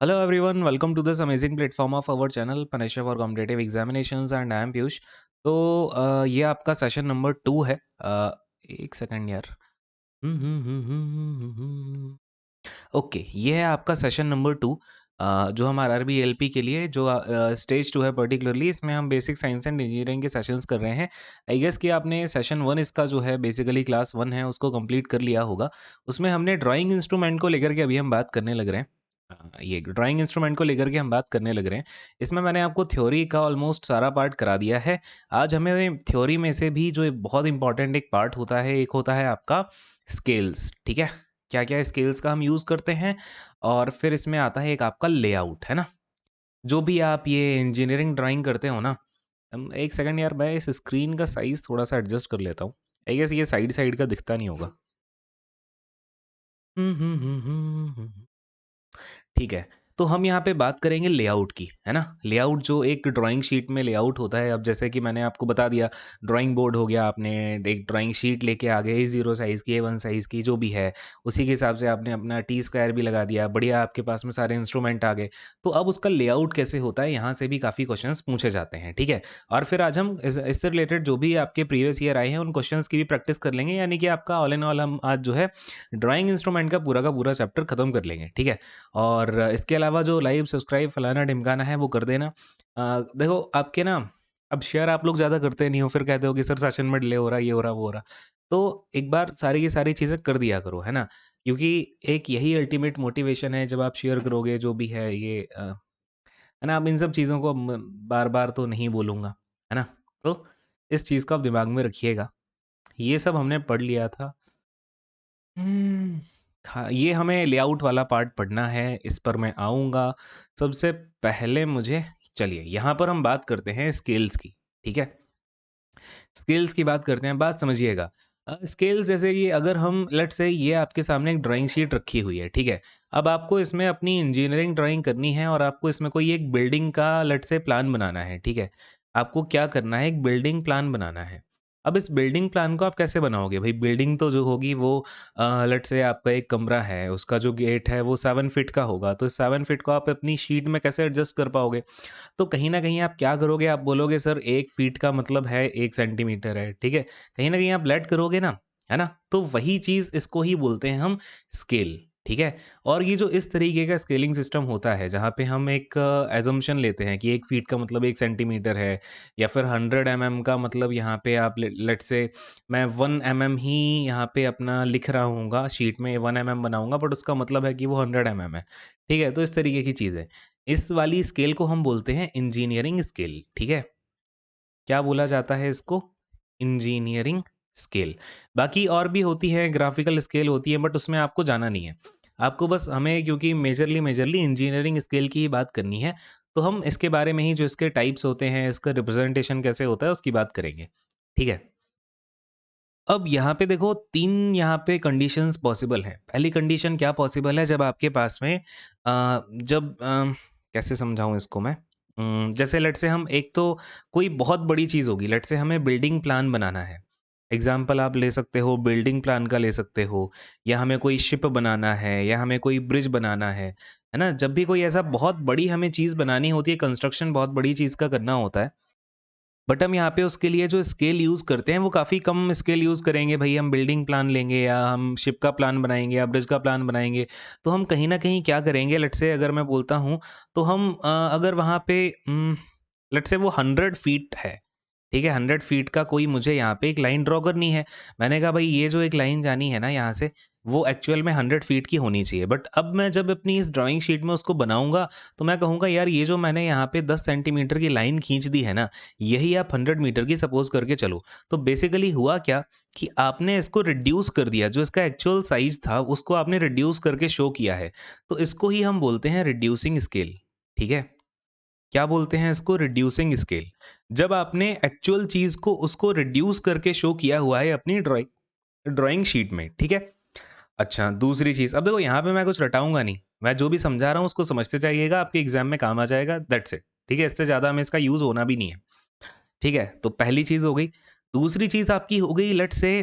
Hello everyone, welcome to this amazing platform of our channel Panisha for Competitive Examinations and I am Piyush। तो ये आपका session number 2 है। एक second यार। Okay, ये है आपका सेशन नंबर 2 जो हम आरआरबी एलपी के लिए जो स्टेज 2 है पर्टिकुलरली इसमें हम बेसिक साइंस एंड इंजीनियरिंग के सेशंस कर रहे हैं। आई गेस कि आपने सेशन 1 इसका जो है बेसिकली क्लास 1 है उसको कंप्लीट कर लिया होगा। उसमें हमने ड्राइंग इंस्ट्रूमेंट को लेकर के अभी हम बात करने लग रहे हैं। ये ड्राइंग इंस्ट्रूमेंट को लेकर के हम बात करने लग रहे हैं। इसमें मैंने आपको थ्योरी का ऑलमोस्ट सारा पार्ट करा दिया है। आज हमें थ्योरी में से भी जो एक बहुत इंपॉर्टेंट एक पार्ट होता है, एक होता है आपका स्केल्स, ठीक है? क्या-क्या स्केल्स का हम यूज़ करते हैं और फिर इसमें आता है एक आपका लेआउट, है ना? जो भी आप ये इंजीनियरिंग ड्राइंग करते हो ना, एक सेकंड यार मैं इस स्क्रीन का साइज़ थोड़ा-सा एडजस्ट कर लेता हूँ। आई गेस ये साइड-साइड का दिखता नहीं होगा। ठीक है, तो हम यहाँ पे बात करेंगे लेआउट की, है ना? लेआउट जो एक ड्राइंग शीट में लेआउट होता है, अब जैसे कि मैंने आपको बता दिया, ड्राइंग बोर्ड हो गया, आपने एक ड्राइंग शीट लेके आ गए A0 साइज़ की, A1 साइज़ की, जो भी है, उसी के हिसाब से आपने अपना टी स्क्वायर भी लगा दिया, बढ़िया आपके पास में सारे इंस्ट्रूमेंट आ गए। तो अब उसका लेआउट कैसे होता है, यहाँ से भी काफ़ी क्वेश्चंस पूछे जाते हैं, ठीक है? और फिर आज हम इससे रिलेटेड जो भी आपके प्रीवियस ईयर आए हैं, उन क्वेश्चंस की भी प्रैक्टिस कर लेंगे, यानी कि आपका ऑल इन ऑल हम आज जो है ड्राइंग इंस्ट्रूमेंट का पूरा चैप्टर खत्म कर लेंगे, ठीक है? और इसके अलावा जो लाइव सब्सक्राइब फलाना-ढिमकाना है वो कर देना। देखो आपके ना अब शेयर आप लोग ज़्यादा करते नहीं हो, फिर कहते हो कि सर सेशन में डिले हो रहा है, ये हो रहा है, वो हो रहा है। तो एक बार सारी की सारी चीज़ें कर दिया करो, है ना? क्योंकि एक यही अल्टीमेट मोटिवेशन है जब आप शेयर करोगे जो भी है ये है ना? अब इन सब चीज़ों को म बार-बार तो नहीं बोलूँगा, है ना? तो इस चीज़ को आप दिमाग में रखिएगा। ये सब हमने पढ़ लिया था। हुँ। हाँ, ये हमें लेआउट वाला पार्ट पढ़ना है, इस पर मैं आऊँगा। सबसे पहले मुझे चलिए यहाँ पर हम बात करते हैं स्केल्स की, ठीक है? स्केल्स की बात करते हैं, बात समझिएगा। स्केल्स जैसे कि अगर हम लेट्स से ये आपके सामने एक ड्राइंग शीट रखी हुई है, ठीक है? अब आपको इसमें अपनी इंजीनियरिंग ड्राइंग करनी है और आपको इसमें कोई एक बिल्डिंग का लेट्स से प्लान बनाना है, ठीक है? आपको क्या करना है, एक बिल्डिंग प्लान बनाना है। अब इस बिल्डिंग प्लान को आप कैसे बनाओगे? भई बिल्डिंग तो जो होगी वो लेट्स से आपका एक कमरा है, उसका जो गेट है वो 7 फीट का होगा, तो 7 फीट को आप अपनी शीट में कैसे एडजस्ट कर पाओगे? तो कहीं न कहीं आप क्या करोगे, आप बोलोगे सर 1 फीट का मतलब है 1 सेंटीमीटर है, ठीक है? कहीं न कहीं आप लेट करोगे ना, है ना? तो वही चीज़ इसको ही बोलते हैं हम स्केल, ठीक है? और ये जो इस तरीके का स्केलिंग सिस्टम होता है, जहाँ पे हम एक असम्पशन लेते हैं कि 1 फीट का मतलब 1 सेंटीमीटर है या फिर 100 एमएम का मतलब यहाँ पे आप लेट्स से मैं 1 एमएम ही यहाँ पे अपना लिख रहा हूँगा, शीट में 1 एमएम बनाऊँगा बट उसका मतलब है कि वो 100 एमएम है, ठीक है? तो इस तरीके की चीज़ है। इस वाली स्केल को हम बोलते हैं इंजीनियरिंग स्केल, ठीक है? क्या बोला जाता है इसको? Engineering scale. बाकी और भी होती है, ग्राफ़िकल स्केल होती है बट उसमें आपको जाना नहीं है। आपको बस हमें क्योंकि मेजरली इंजीनियरिंग स्केल की ही बात करनी है, तो हम इसके बारे में ही जो इसके टाइप्स होते हैं, इसका रिप्रेज़ेंटेशन कैसे होता है, उसकी बात करेंगे। ठीक है? अब यहाँ पे देखो 3 यहाँ पे कंडीशंस पॉसिबल हैं। पहली कंडीशन क्या पॉसिबल है जब आपके पास में कैसे समझाऊँ इसको मैं? जैसे लेट्स से हम एक तो कोई बहुत बड़ी चीज़ होगी, लेट्स से हमें बिल्डिंग प्लान बनाना है। एग्ज़ाम्पल आप ले सकते हो, बिल्डिंग प्लान का ले सकते हो या हमें कोई शिप बनाना है या हमें कोई ब्रिज बनाना है ना? जब भी कोई ऐसा बहुत बड़ी हमें चीज़ बनानी होती है, कंस्ट्रक्शन बहुत बड़ी चीज़ का करना होता है, बट हम यहाँ पे उसके लिए जो स्केल यूज़ करते हैं वो काफ़ी कम स्केल यूज़ करेंगे। भई हम बिल्डिंग प्लान लेंगे या हम शिप का प्लान बनाएँगे या ब्रिज का प्लान बनाएँगे। तो हम कहीं न कहीं क्या करेंगे, लेट्स से अगर मैं बोलता हूँ तो हम अगर वहाँ पे लेट्स से वो 100 फीट है, ठीक है? 100 फीट का कोई मुझे यहाँ पे एक लाइन ड्रॉ करनी है। मैंने कहा भई ये जो एक लाइन जानी है ना यहाँ से, वो एक्चुअल में 100 फीट की होनी चाहिए। बट अब मैं जब अपनी इस ड्राइंग शीट में उसको बनाऊँगा, तो मैं कहूँगा यार ये जो मैंने यहाँ पे 10 सेंटीमीटर की लाइन खींच दी है ना, यही आप 100 मीटर की सपोज़ करके चलो। तो बेसिकली हुआ क्या कि आपने इसको रिड्यूस कर दिया, जो इसका एक्चुअल साइज़ था उसको आपने रिड्यूस करके शो किया है। तो इसको ही हम बोलते हैं रिड्यूसिंग स्केल, ठीक है? क्या बोलते हैं इसको? Reducing scale. जब आपने एक्चुअल चीज़ को उसको रिड्यूस करके शो किया हुआ है अपनी ड्राइंग ड्राइंग शीट में, ठीक है? अच्छा, दूसरी चीज़, अब देखो यहाँ पे मैं कुछ रटाऊँगा नहीं, मैं जो भी समझा रहा हूँ उसको समझते जाइएगा, आपके एग्ज़ाम में काम आ जाएगा, दैट्स इट, ठीक है? इससे ज़्यादा हमें इसका यूज़ होना भी नहीं है, ठीक है? तो पहली चीज़ हो गई। दूसरी चीज़ आपकी हो गई लेट्स से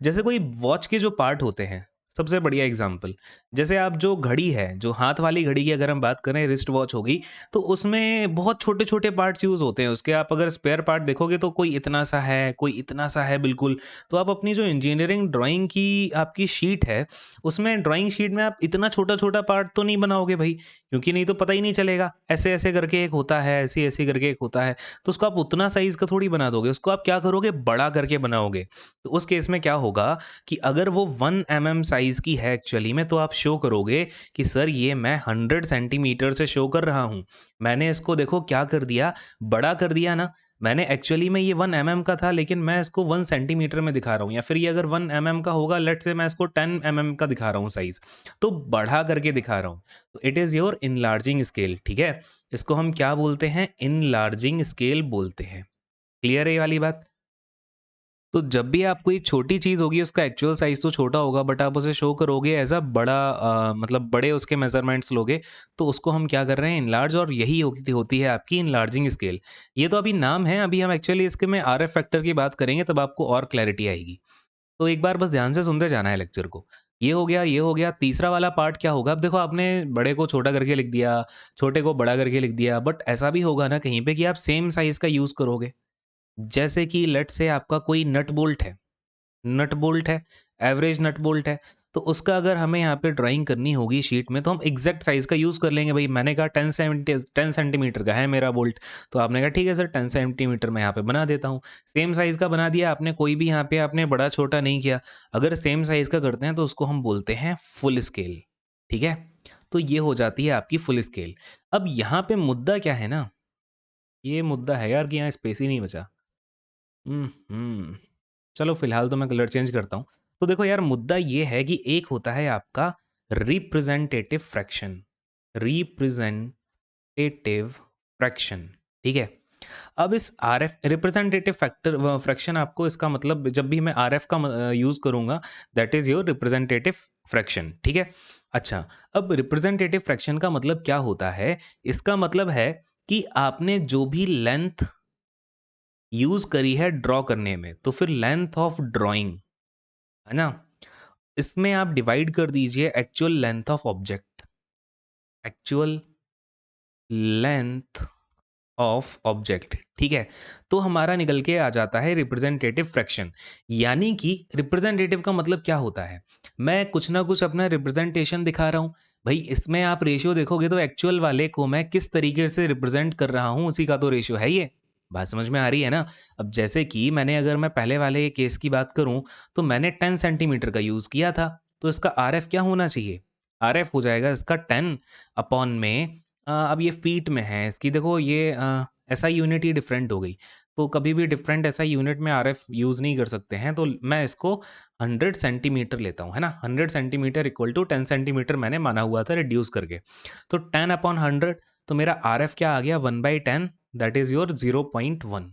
जैसे कोई वॉच के जो पार्ट होते हैं, सबसे बढ़िया एग्जांपल, जैसे आप जो घड़ी है, जो हाथ वाली घड़ी की अगर हम बात करें, रिस्ट वॉच हो गई, तो उसमें बहुत छोटे-छोटे पार्ट्स यूज़ होते हैं उसके। आप अगर स्पेयर पार्ट देखोगे तो कोई इतना सा है, कोई इतना सा है बिल्कुल। तो आप अपनी जो इंजीनियरिंग ड्राइंग की आपकी शीट है, उसमें ड्राइंग शीट में आप इतना छोटा-छोटा पार्ट तो नहीं बनाओगे भई, क्योंकि नहीं तो पता ही नहीं चलेगा। ऐसे-ऐसे करके एक होता है, ऐसे-ऐसे करके एक होता है, तो उसको आप उतना साइज़ का थोड़ी बना दोगे, उसको आप क्या करोगे, बड़ा करके बनाओगे। तो उस केस में क्या होगा कि अगर वो 1 एमएम साइज़ की है एक्चुअली में, तो आप शो करोगे कि सर ये मैं 100 सेंटीमीटर से शो कर रहा हूँ। मैंने इसको देखो क्या कर दिया, बड़ा कर दिया ना। मैंने एक्चुअली में ये 1 एमएम का था, लेकिन मैं इसको 1 सेंटीमीटर में दिखा रहा हूँ, या फिर ये अगर 1 एमएम का होगा, लेट्स से मैं इसको 10 एमएम का दिखा रहा हूँ साइज़, तो बढ़ा करके दिखा रहा हूँ। तो it is your enlarging scale, ठीक है? इसको हम क्या बोलते हैं? इनलार्जिंग स्केल बोलते हैं। क्लियर है ये वाली बात? तो जब भी आप कोई छोटी चीज़ होगी, उसका एक्चुअल साइज़ तो छोटा होगा, बट आप उसे शो करोगे एज़ अ बड़ा, मतलब बड़े उसके मेज़रमेंट्स लोगे, तो उसको हम क्या कर रहे हैं, इनलार्ज, और यही होती होती है आपकी इनलार्जिंग स्केल। ये तो अभी नाम है, अभी हम एक्चुअली इसके में आरएफ फैक्टर की बात करेंगे, तब आपको और क्लैरिटी आएगी। तो एक बार बस ध्यान से सुनते जाना है लेक्चर को। ये हो गया, तीसरा वाला पार्ट क्या होगा? अब देखो, आपने बड़े को छोटा करके लिख दिया, छोटे को बड़ा करके लिख दिया, बट ऐसा भी होगा ना कहीं पे कि आप सेम साइज़ का यूज़ करोगे। जैसे कि लेट्स से आपका कोई नट बोल्ट है, एवरेज नट बोल्ट है, तो उसका अगर हमें यहाँ पे ड्राइंग करनी होगी शीट में, तो हम एग्ज़ैक्ट साइज़ का यूज़ कर लेंगे भई। मैंने कहा 10 सेंटीमीटर का है मेरा बोल्ट, तो आपने कहा ठीक है सर, 10 सेंटीमीटर मैं यहाँ पे बना देता हूँ। सेम साइज़ का बना दिया आपने, कोई भी यहाँ पे आपने बड़ा-छोटा नहीं किया। अगर सेम साइज़ का करते हैं तो उसको हम बोलते हैं फुल स्केल, ठीक है? तो ये हो जाती है आपकी फुल स्केल। अब यहाँ पे मुद्दा क्या है ना, ये मुद्दा है यार कि यहाँ स्पेस ही नहीं बचा। हुँ। चलो फिलहाल तो मैं कलर चेंज करता हूँ। तो देखो यार, मुद्दा ये है कि एक होता है आपका रिप्रेजेंटेटिव फ्रैक्शन, रिप्रेजेंटेटिव फ्रैक्शन, ठीक है? अब इस आरएफ रिप्रेजेंटेटिव फैक्टर फ्रैक्शन, आपको इसका मतलब जब भी मैं आरएफ का यूज़ करूँगा, that is your representative fraction, ठीक है? अच्छा, अब रिप्रेजेंटेटिव फ्रैक्शन का मतलब क्या होता है? इसका मतलब है कि आपने जो भी लेंथ यूज़ करी है ड्रॉ करने में, तो फिर लेंथ ऑफ ड्राइंग, है ना? इसमें आप डिवाइड कर दीजिए actual length of object, actual length of object, ठीक है? तो हमारा निकल के आ जाता है रिप्रेजेंटेटिव फ्रैक्शन। यानी कि रिप्रेजेंटेटिव का मतलब क्या होता है? मैं कुछ ना कुछ अपना रिप्रेजेंटेशन दिखा रहा हूँ। भई इसमें आप रेशियो देखोगे तो एक्चुअल वाले को मैं किस तरीके से रिप्रेजेंट कर रहा हूँ, उसी का तो रेशियो है ये। बात समझ में आ रही है ना? अब जैसे कि मैंने, अगर मैं पहले वाले केस की बात करूँ, तो मैंने 10 सेंटीमीटर का यूज़ किया था, तो इसका आरएफ क्या होना चाहिए? आरएफ हो जाएगा इसका 10 अपॉन में, अब ये फीट में है, इसकी देखो ये एसआई यूनिट ही डिफरेंट हो गई। तो कभी भी डिफरेंट एसआई यूनिट में आरएफ यूज़ नहीं कर सकते हैं, तो मैं इसको 100 सेंटीमीटर लेता हूँ, है ना? 100 सेंटीमीटर इक्वल टू 10 सेंटीमीटर मैंने माना हुआ था रिड्यूस करके। तो 10 अपॉन 100, तो मेरा आरएफ क्या आ गया? 1/10, दैट इज़ योर 0.1,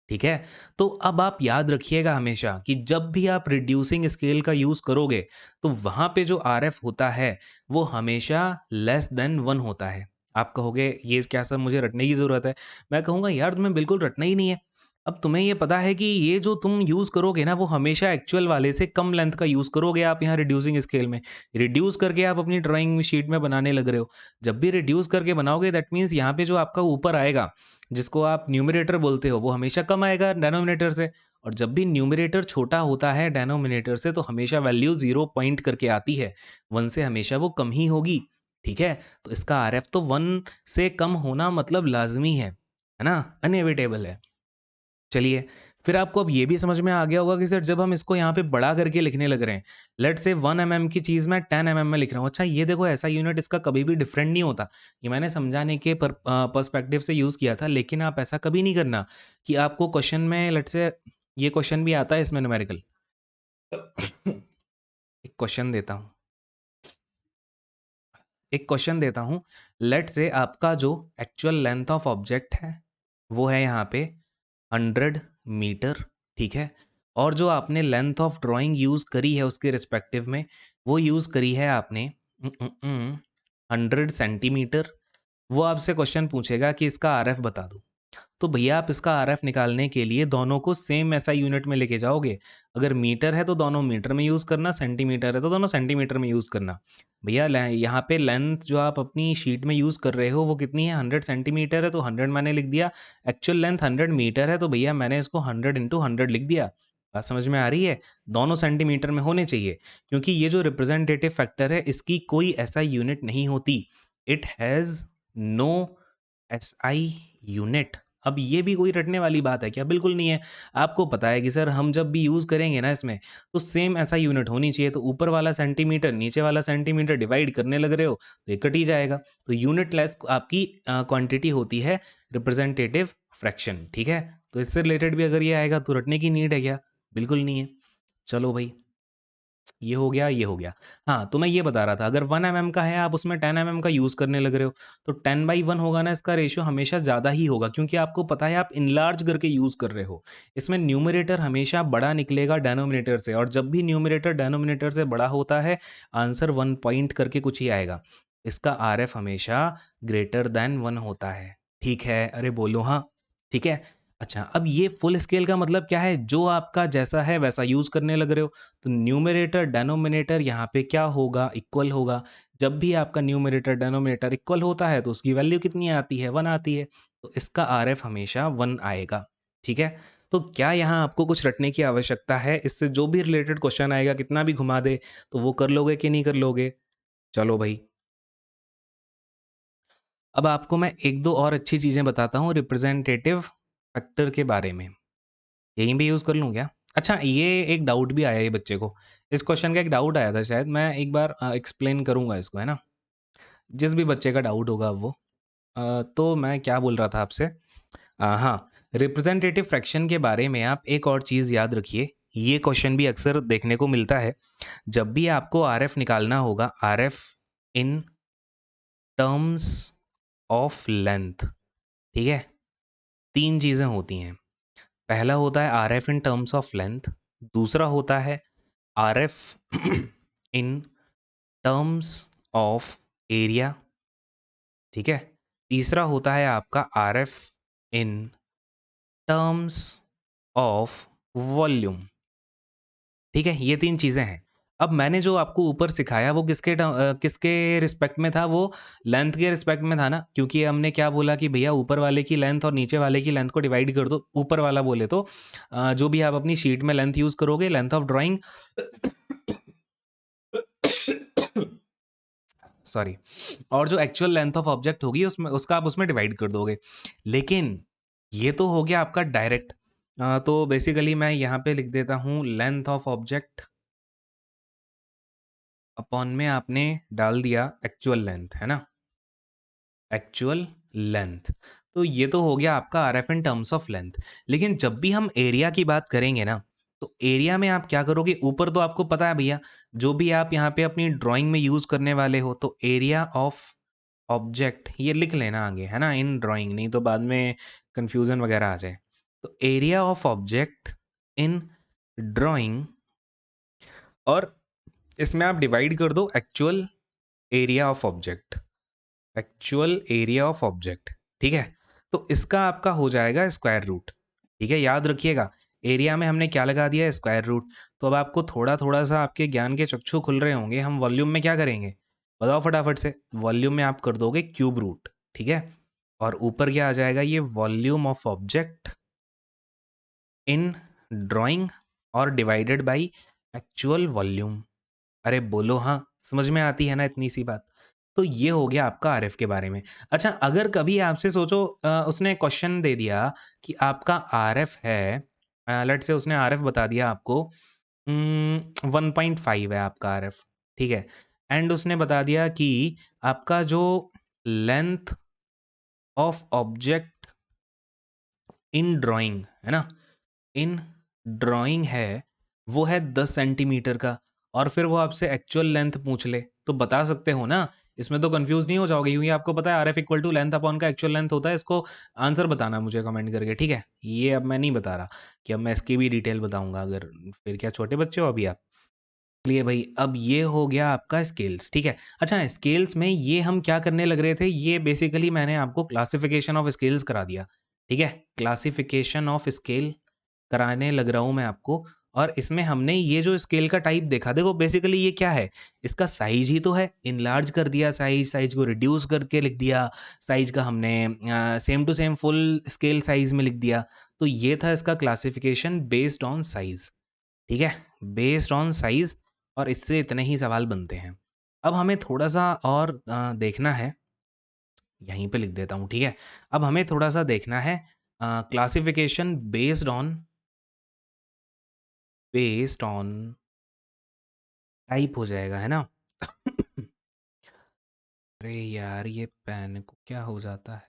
ठीक है? तो अब आप याद रखिएगा हमेशा कि जब भी आप रिड्यूसिंग स्केल का यूज़ करोगे, तो वहाँ पे जो आरएफ होता है, वो हमेशा लेस देन 1 होता है। आप कहोगे ये क्या सर, मुझे रटने की ज़रूरत है। मैं कहूँगा यार, तुम्हें बिल्कुल रटना ही नहीं है। अब तुम्हें ये पता है कि ये जो तुम यूज़ करोगे ना, वो हमेशा एक्चुअल वाले से कम लेंथ का यूज़ करोगे आप यहाँ रिड्यूसिंग स्केल में। रिड्यूस करके आप अपनी ड्राइंग शीट में बनाने लग रहे हो। जब भी रिड्यूस करके बनाओगे, दैट मीन्स यहाँ पे जो आपका ऊपर आएगा, जिसको आप न्यूमरेटर बोलते हो, वो हमेशा कम आएगा डिनोमिनेटर से। और जब भी न्यूमरेटर छोटा होता है डिनोमिनेटर से, तो हमेशा वैल्यू 0 पॉइंट करके आती है। 1 से हमेशा वो कम ही होगी, ठीक है? तो इसका आरएफ तो 1 से कम होना मतलब लाज़मी है ना? अनएविटेबल है। चलिए, फिर आपको अब ये भी समझ में आ गया होगा कि सर, जब हम इसको यहाँ पे बड़ा करके लिखने लग रहे हैं, लेट्स से 1 एमएम की चीज़ मैं 10 एमएम में लिख रहा हूँ। अच्छा, ये देखो, ऐसा यूनिट इसका कभी भी डिफरेंट नहीं होता। ये मैंने समझाने के पर्सपेक्टिव से यूज़ किया था, लेकिन आप ऐसा कभी नहीं करना कि आपको क्वेश्चन में, लेट्स से ये क्वेश्चन भी आता है इसमें न्यूमेरिकल। एक क्वेश्चन देता हूँ, लेट्स से आपका जो एक्चुअल लेंथ ऑफ ऑब्जेक्ट है, वो है यहाँ पे 100 मीटर, ठीक है? और जो आपने लेंथ ऑफ ड्राइंग यूज़ करी है उसके रिस्पेक्टिव में, वो यूज़ करी है आपने 100 सेंटीमीटर। वो आपसे क्वेश्चन पूछेगा कि इसका आरएफ बता दो। तो भैया आप इसका आरएफ निकालने के लिए दोनों को सेम एसआई यूनिट में लेके जाओगे। अगर मीटर है तो दोनों मीटर में यूज़ करना, सेंटीमीटर है तो दोनों सेंटीमीटर में यूज़ करना। भैया यहाँ पे लेंथ जो आप अपनी शीट में यूज़ कर रहे हो वो कितनी है, 100 सेंटीमीटर है तो 100 मैंने लिख दिया। एक्चुअल लेंथ 100 मीटर है तो भैया मैंने इसको 100 इंटू 100 लिख दिया। बात समझ में आ रही है? दोनों सेंटीमीटर में होने चाहिए, क्योंकि ये जो रिप्रेजेंटेटिव फैक्टर है इसकी कोई एसआई यूनिट नहीं होती। It has no SI unit. अब ये भी कोई रटने वाली बात है क्या? बिल्कुल नहीं है। आपको पता है कि सर हम जब भी यूज़ करेंगे ना इसमें, तो सेम ऐसा यूनिट होनी चाहिए, तो ऊपर वाला सेंटीमीटर, नीचे वाला सेंटीमीटर डिवाइड करने लग रहे हो, तो ये कट ही जाएगा। तो यूनिटलेस आपकी क्वांटिटी होती है रिप्रेजेंटेटिव फ्रैक्शन, ठीक है? तो इससे रिलेटेड भी अगर ये आएगा तो रटने की नीड है क्या? बिल्कुल नहीं है। चलो भई। ये हो गया, ये हो गया। हाँ, तो मैं ये बता रहा था अगर 1 एमएम का है आप उसमें 10 एमएम का यूज़ करने लग रहे हो, तो 10/1 होगा ना इसका रेशियो हमेशा ज़्यादा ही होगा, क्योंकि आपको पता है आप इनलार्ज करके यूज़ कर रहे हो। इसमें न्यूमरेटर हमेशा बड़ा निकलेगा डिनोमिनेटर से, और जब भी न्यूमरेटर डिनोमिनेटर से बड़ा होता है, आंसर 1 पॉइंट करके कुछ ही आएगा। इसका आरएफ हमेशा ग्रेटर दैन 1 होता है। ठीक है? अरे बोलो हाँ, ठीक है? अच्छा, अब ये फुल स्केल का मतलब क्या है? जो आपका जैसा है वैसा यूज़ करने लग रहे हो। तो न्यूमरेटर डिनोमिनेटर यहाँ पे क्या होगा, इक्वल होगा। जब भी आपका न्यूमरेटर डिनोमिनेटर इक्वल होता है तो उसकी वैल्यू कितनी आती है, 1 आती है। तो इसका आरएफ हमेशा 1 आएगा, ठीक है? तो क्या यहाँ आपको कुछ रटने की आवश्यकता है? इससे जो भी रिलेटेड क्वेश्चन आएगा, कितना भी घुमा दे, तो वो कर लोगे कि नहीं कर लोगे? चलो भई। अब आपको मैं 1-2 और अच्छी चीज़ें बताता हूँ रिप्रेजेंटेटिव फैक्टर के बारे में। यहीं पे यूज़ कर लूँ क्या? अच्छा, ये एक डाउट भी आया है ये बच्चे को। इस क्वेश्चन का एक डाउट आया था शायद, मैं एक बार एक्सप्लेन करूँगा इसको, है ना? जिस भी बच्चे का डाउट होगा वो। तो मैं क्या बोल रहा था आपसे? हाँ, रिप्रेजेंटेटिव फ्रैक्शन के बारे में आप एक और चीज़ याद रखिए, ये क्वेश्चन भी अक्सर देखने को मिलता है। जब भी आपको आरएफ निकालना होगा, RF in terms of length, ठीक है? 3 चीज़ें होती हैं। पहला होता है RF in terms of length, दूसरा होता है RF in terms of area, ठीक है? तीसरा होता है आपका RF in terms of volume, ठीक है? ये 3 चीज़ें हैं। अब मैंने जो आपको ऊपर सिखाया वो किसके रिस्पेक्ट में था? वो लेंथ के रिस्पेक्ट में था ना, क्योंकि हमने क्या बोला कि भैया ऊपर वाले की लेंथ और नीचे वाले की लेंथ को डिवाइड कर दो। ऊपर वाला बोले तो जो भी आप अपनी शीट में लेंथ यूज़ करोगे, लेंथ ऑफ ड्राइंग सॉरी, और जो एक्चुअल लेंथ ऑफ ऑब्जेक्ट होगी उसमें उसका आप उसमें डिवाइड कर दोगे। लेकिन ये तो हो गया आपका डायरेक्ट। तो बेसिकली मैं यहाँ पे लिख देता हूँ लेंथ ऑफ ऑब्जेक्ट अपॉन में आपने डाल दिया एक्चुअल लेंथ, है ना? Actual length. तो ये तो हो गया आपका RF in terms of length. लेकिन जब भी हम एरिया की बात करेंगे ना, तो एरिया में आप क्या करोगे? ऊपर तो आपको पता है भैया, जो भी आप यहाँ पे अपनी ड्राइंग में यूज़ करने वाले हो, तो एरिया ऑफ ऑब्जेक्ट ये लिख लेना आगे, है ना? इन ड्राइंग, नहीं तो बाद में कन्फ्यूज़न वगैरह आ जाए। तो area of object in drawing, और इसमें आप डिवाइड कर दो actual area of object, actual area of object, ठीक है? तो इसका आपका हो जाएगा स्क्वायर रूट, ठीक है? याद रखिएगा, एरिया में हमने क्या लगा दिया? Square root. तो अब आपको थोड़ा-थोड़ा सा आपके ज्ञान के चक्षु खुल रहे होंगे, हम वॉल्यूम में क्या करेंगे? बताओ फटाफट से। वॉल्यूम में आप कर दोगे क्यूब रूट, ठीक है? और ऊपर क्या आ जाएगा? ये volume of object in drawing और डिवाइडेड बाय एक्चुअल वॉल्यूम। अरे बोलो हाँ, समझ में आती है ना इतनी सी बात? तो ये हो गया आपका आरएफ के बारे में। अच्छा, अगर कभी आपसे सोचो उसने क्वेश्चन दे दिया कि आपका आरएफ है, लेट्स से उसने आरएफ बता दिया आपको 1.5 है आपका आरएफ, ठीक है? एंड उसने बता दिया कि आपका जो length of object in drawing, है ना? इन ड्राइंग है, वो है 10 सेंटीमीटर का, और फिर वो आपसे एक्चुअल लेंथ पूछ ले, तो बता सकते हो ना? इसमें तो कन्फ्यूज़ नहीं हो जाओगे, क्योंकि आपको पता है RF equal to length upon का एक्चुअल लेंथ होता है। इसको आंसर बताना मुझे कमेंट करके, ठीक है? ये अब मैं नहीं बता रहा कि अब मैं इसकी भी डिटेल बताऊँगा, अगर फिर क्या छोटे बच्चे हो अभी आप? चलिए भई, अब ये हो गया आपका स्केल्स, ठीक है? अच्छा, स्केल्स में ये हम क्या करने लग रहे थे, ये बेसिकली मैंने आपको क्लासिफिकेशन ऑफ स्केल्स करा दिया। ठीक है? क्लासिफिकेशन ऑफ स्केल कराने लग रहा हूँ मैं आपको और इसमें हमने ये जो स्केल का टाइप देखा, देखो बेसिकली ये क्या है? इसका साइज़ ही तो है, इनलार्ज कर दिया साइज़, साइज़ को रिड्यूस करके लिख दिया, साइज़ का हमने same to same full scale size में लिख दिया। तो ये था इसका क्लासिफिकेशन बेस्ड ऑन साइज़, ठीक है? बेस्ड ऑन साइज़ और इससे इतने ही सवाल बनते हैं। अब हमें थोड़ा-सा और देखना है, यहीं पे लिख देता हूँ, ठीक है? अब हमें थोड़ा-सा देखना है क्लासिफिकेशन बेस्ड ऑन टाइप हो जाएगा, है ना? अरे यार, ये पेन को क्या हो जाता है?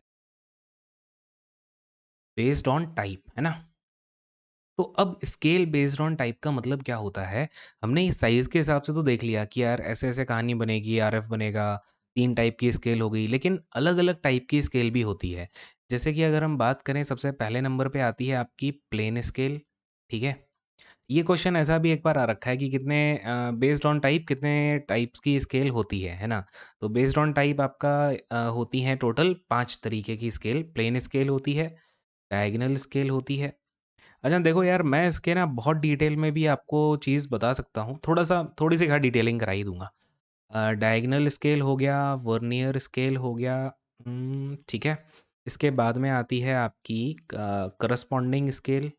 बेस्ड ऑन टाइप, है ना? तो अब स्केल बेस्ड ऑन टाइप का मतलब क्या होता है? हमने ये साइज़ के हिसाब से तो देख लिया कि यार ऐसे-ऐसे कहानी बनेगी, आरएफ बनेगा, 3 टाइप की स्केल हो गई, लेकिन अलग-अलग टाइप की स्केल भी होती है। जैसे कि अगर हम बात करें, सबसे पहले नंबर पे आती है आपकी प्लेन स्केल, ठीक है? ये क्वेश्चन ऐसा भी एक बार आ रखा है कि कितने बेस्ड ऑन टाइप कितने टाइप्स की स्केल होती है ना? तो बेस्ड ऑन टाइप आपका होती हैं टोटल 5 तरीके की स्केल। प्लेन स्केल होती है, डायगोनल स्केल होती है। अच्छा देखो यार, मैं इसके ना बहुत डिटेल में भी आपको चीज़ बता सकता हूँ। थोड़ी-सी हाँ डिटेलिंग करा ही दूँगा। डायगोनल स्केल हो गया, वर्नियर स्केल हो गया, ठीक है। इसके बाद में आती है आपकी करस्पॉन्डिंग स्केल,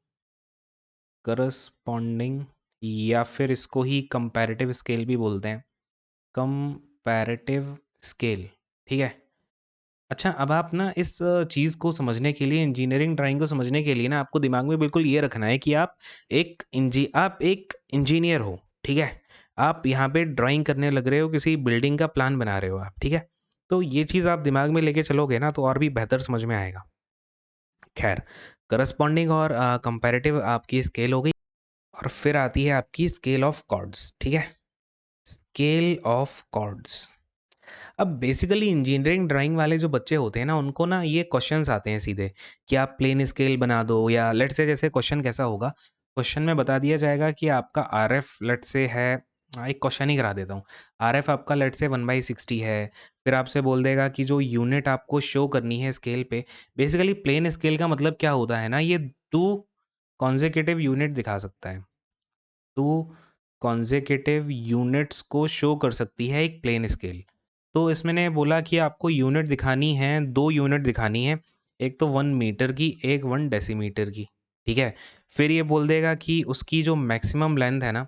करस्पॉन्डिंग, या फिर इसको ही कंपैरेटिव स्केल भी बोलते हैं, कंपैरेटिव स्केल, ठीक है। अच्छा, अब आप ना इस चीज़ को समझने के लिए, इंजीनियरिंग ड्राइंग को समझने के लिए ना आपको दिमाग में बिल्कुल ये रखना है कि आप एक इंजीनियर हो, ठीक है। आप यहाँ पे ड्राइंग करने लग रहे हो, किसी बिल्डिंग का प्लान बना रहे हो आप, ठीक है। तो ये चीज़ आप दिमाग में लेके चलोगे ना तो और भी बेहतर समझ में आएगा। खैर, करस्पॉन्डिंग और कंपैरेटिव आपकी स्केल हो गई। और फिर आती है आपकी स्केल ऑफ कॉर्ड्स, ठीक है? Scale of chords. अब बेसिकली इंजीनियरिंग ड्राइंग वाले जो बच्चे होते हैं ना, उनको ना ये क्वेश्चंस आते हैं सीधे कि आप प्लेन स्केल बना दो, या लेट्स से जैसे क्वेश्चन कैसा होगा, क्वेश्चन में बता दिया जाएगा कि आपका आरएफ लेट्स से है, एक क्वेश्चन ही करा देता हूँ। आरएफ आपका लेट्स से 1/60 है, फिर आपसे बोल देगा कि जो यूनिट आपको शो करनी है स्केल पे, बेसिकली प्लेन स्केल का मतलब क्या होता है ना, ये 2 कॉन्सेक्यूटिव यूनिट दिखा सकता है। 2 कॉन्सेक्यूटिव यूनिट्स को शो कर सकती है एक प्लेन स्केल। तो इसमें ने बोला कि आपको यूनिट दिखानी है, 2 यूनिट दिखानी है, एक तो 1 मीटर की, एक 1 डेसीमीटर की, ठीक है? फिर ये बोल देगा कि उसकी जो मैक्सिमम लेंथ है ना,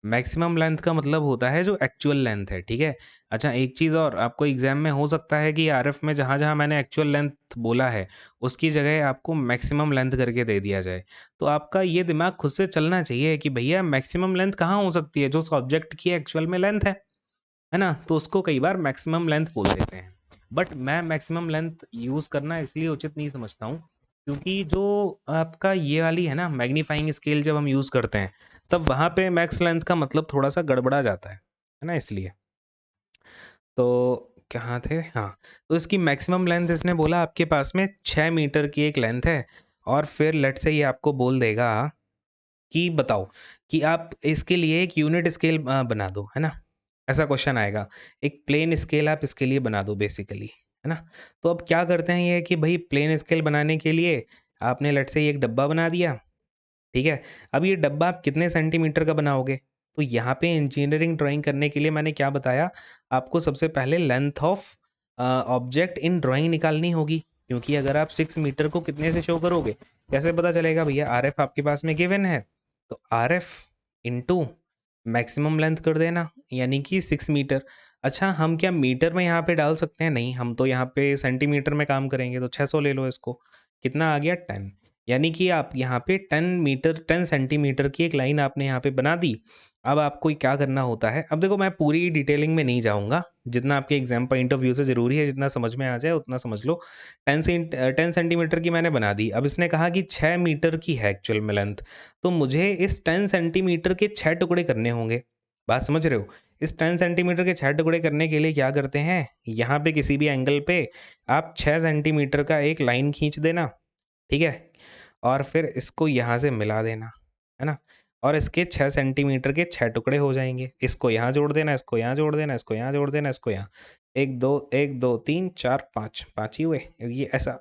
मैक्सिमम लेंथ का मतलब होता है जो एक्चुअल लेंथ है, ठीक है? अच्छा, एक चीज़ और, आपको एग्ज़ाम में हो सकता है कि आरएफ में जहाँ-जहाँ मैंने एक्चुअल लेंथ बोला है, उसकी जगह आपको मैक्सिमम लेंथ करके दे दिया जाए। तो आपका ये दिमाग खुद से चलना चाहिए कि भैया मैक्सिमम लेंथ कहाँ हो सकती है? जो उस ऑब्जेक्ट की एक्चुअल में लेंथ है ना? तो उसको कई बार मैक्सिमम लेंथ बोल देते हैं। बट मैं मैक्सिमम लेंथ यूज़ करना इसलिए उचित नहीं समझता हूँ, क्योंकि जो आपका ये वाली है ना मैग्नीफाइंग स्केल, जब हम यूज़ करते हैं, तब वहाँ पे मैक्स लेंथ का मतलब थोड़ा-सा गड़बड़ा जाता है ना? इसलिए। तो कहाँ थे? हाँ, तो इसकी मैक्सिमम लेंथ इसने बोला आपके पास में 6 मीटर की एक लेंथ है, और फिर लेट्स से ये आपको बोल देगा कि बताओ कि आप इसके लिए एक यूनिट स्केल बना दो, है ना? ऐसा क्वेश्चन आएगा। एक प्लेन स्केल आप इसके लिए बना दो बेसिकली, है ना? तो अब क्या करते हैं ये कि भई प्लेन स्केल बनाने के लिए आपने लेट्स से एक डब्बा बना दिया, ठीक है? अब ये डब्बा आप कितने सेंटीमीटर का बनाओगे? तो यहाँ पे इंजीनियरिंग ड्राइंग करने के लिए मैंने क्या बताया, आपको सबसे पहले length of object in drawing निकालनी होगी, क्योंकि अगर आप 6 मीटर को कितने से शो करोगे? कैसे पता चलेगा भैया? आरएफ आपके पास में गिवन है, तो आरएफ इंटू मैक्सिमम लेंथ कर देना, यानी कि 6 मीटर। अच्छा, हम क्या मीटर में यहाँ पे डाल सकते हैं? नहीं, हम तो यहाँ पे सेंटीमीटर में काम करेंगे, तो 600 ले लो इसको। कितना आ गया? 10। यानी कि आप यहाँ पे 10 सेंटीमीटर की एक लाइन आपने यहाँ पे बना दी। अब आपको क्या करना होता है, अब देखो मैं पूरी डिटेलिंग में नहीं जाऊँगा, जितना आपके एग्ज़ाम पॉइंट ऑफ व्यू से ज़रूरी है, जितना समझ में आ जाए उतना समझ लो। 10 सेंटीमीटर की मैंने बना दी। अब इसने कहा कि 6 मीटर की है एक्चुअल में लेंथ, तो मुझे इस 10 सेंटीमीटर के 6 टुकड़े करने होंगे। बात समझ रहे हो? इस 10 सेंटीमीटर के 6 टुकड़े करने के लिए क्या करते हैं, यहाँ पे किसी भी एंगल पे आप 6 सेंटीमीटर का एक लाइन खींच देना, ठीक है? और फिर इसको यहाँ से मिला देना, है ना? और इसके 6 सेंटीमीटर के 6 टुकड़े हो जाएँगे। इसको यहाँ जोड़ देना, इसको यहाँ जोड़ देना, इसको यहाँ जोड़ देना, इसको यहाँ। 1 2 1 2 3 4 5 5 ही हुए। ये ऐसा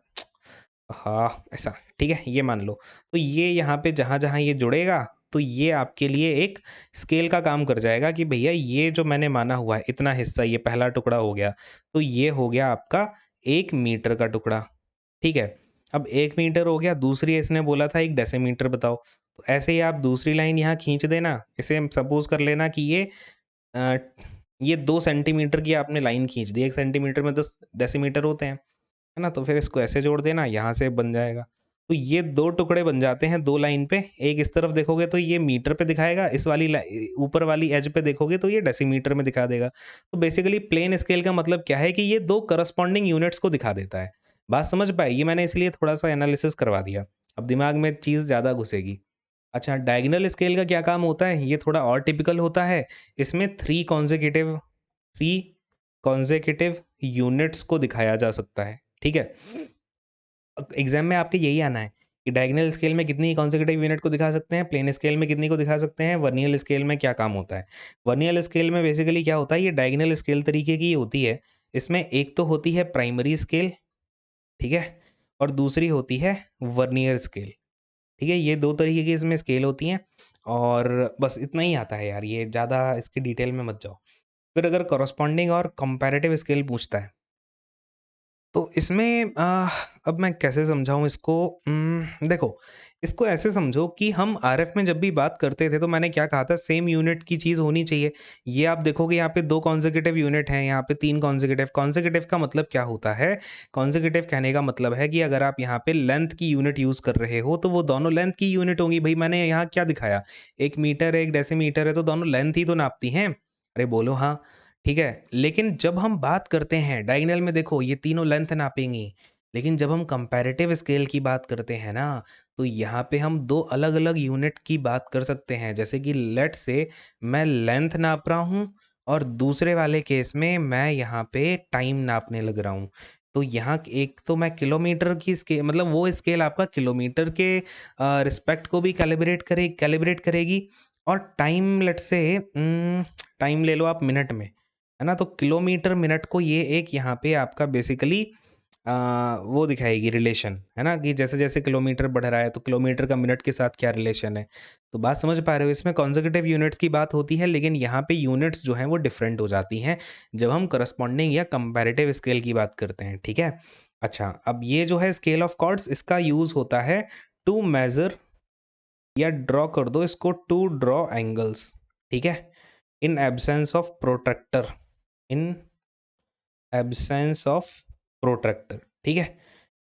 हाँ, ऐसा, ठीक है? ये मान लो। तो ये यहाँ पे जहाँ-जहाँ ये जुड़ेगा, तो ये आपके लिए एक स्केल का काम कर जाएगा कि भैया ये जो मैंने माना हुआ है, इतना हिस्सा, ये पहला टुकड़ा हो गया, तो ये हो गया आपका 1 मीटर का टुकड़ा, ठीक है? अब 1 मीटर हो गया, दूसरी इसने बोला था 1 डेसीमीटर बताओ। तो ऐसे ही आप दूसरी लाइन यहाँ खींच देना, इसे हम सपोज़ कर लेना कि अ, ये 2 सेंटीमीटर की आपने लाइन खींच दी, 1 सेंटीमीटर में 10 डेसीमीटर होते हैं। है ना? तो फिर इसको ऐसे जोड़ देना, यहाँ से बन जाएगा। तो ये 2 टुकड़े बन जाते हैं 2 लाइन पे, एक इस तरफ देखोगे तो ये मीटर पे दिखाएगा, इस वाली ऊपर वाली एज पे देखोगे तो ये डेसीमीटर में दिखा देगा। तो बेसिकली प्लेन स्केल का मतलब क्या है कि ये 2 करस्पॉन्डिंग यूनिट्स को दिखा देता है। बात समझ पाए? ये मैंने इसलिए थोड़ा-सा एनालिसिस करवा दिया। अब दिमाग में चीज़ ज़्यादा घुसेगी। अच्छा, डायगोनल स्केल का क्या काम होता है? ये थोड़ा और टिपिकल होता है। इसमें 3 कॉन्सेक्यूटिव यूनिट्स को दिखाया जा सकता है, ठीक है? एग्ज़ाम में आपके यही आना है कि डायगोनल स्केल में कितनी कॉन्सेक्यूटिव यूनिट को दिखा सकते हैं, प्लेन स्केल में कितनी को दिखा सकते हैं, वर्नियल स्केल में क्या काम होता है। वर्नियल स्केल में बेसिकली क्या होता है, ये डायगोनल स्केल तरीके की होती है। इसमें एक तो होती है प्राइमरी स्केल, ठीक है? और दूसरी होती है वर्नियर स्केल, ठीक है? ये 2 तरीके की इसमें स्केल होती हैं और बस इतना ही आता है यार, ये ज़्यादा इसकी डिटेल में मत जाओ। फिर अगर कॉरेस्पॉन्डिंग और कंपैरेटिव स्केल पूछता है, तो इसमें अब मैं कैसे समझाऊँ इसको? देखो, इसको ऐसे समझो कि हम आरएफ में जब भी बात करते थे तो मैंने क्या कहा था, सेम यूनिट की चीज़ होनी चाहिए। ये आप देखोगे यहाँ पे 2 कॉन्सेक्यूटिव यूनिट हैं, यहाँ पे 3 कॉन्सेक्यूटिव। कॉन्सेक्यूटिव का मतलब क्या होता है? कॉन्सेक्यूटिव कहने का मतलब है कि अगर आप यहाँ पे लेंथ की यूनिट यूज़ कर रहे हो तो वो दोनों लेंथ की यूनिट होंगी। भई मैंने यहाँ क्या दिखाया? 1 मीटर है, 1 डेसीमीटर है, तो दोनों लेंथ ही तो नापती हैं। अरे बोलो हाँ। ठीक है? लेकिन जब हम बात करते हैं डायगोनल में, देखो ये तीनों लेंथ नापेंगी, लेकिन जब हम कंपैरेटिव स्केल की बात करते हैं ना, तो यहाँ पे हम 2 अलग-अलग यूनिट की बात कर सकते हैं। जैसे कि लेट्स से मैं लेंथ नाप रहा हूँ और दूसरे वाले केस में मैं यहाँ पे टाइम नापने लग रहा हूँ। तो यहाँ एक तो मैं किलोमीटर की मतलब वो स्केल आपका किलोमीटर के रिस्पेक्ट को भी कैलिब्रेट करेगी और टाइम लेट्स से टाइम ले लो आप मिनट में। है ना? तो किलोमीटर मिनट को ये एक यहाँ पे आपका बेसिकली वो दिखाएगी रिलेशन, है ना? कि जैसे-जैसे किलोमीटर बढ़ रहा है तो किलोमीटर का मिनट के साथ क्या रिलेशन है। तो बात समझ पा रहे हो? इसमें कॉन्सेक्यूटिव यूनिट्स की बात होती है, लेकिन यहाँ पे यूनिट्स जो हैं वो डिफरेंट हो जाती हैं जब हम कॉरेस्पॉन्डिंग या कंपैरेटिव स्केल की बात करते हैं, ठीक है? अच्छा, अब ये जो है स्केल ऑफ कॉर्ड्स, इसका यूज़ होता है टू मेज़र या ड्रॉ कर दो इसको, टू ड्रॉ एंगल्स, ठीक है? In absence of protractor, in absence of protractor, ठीक है?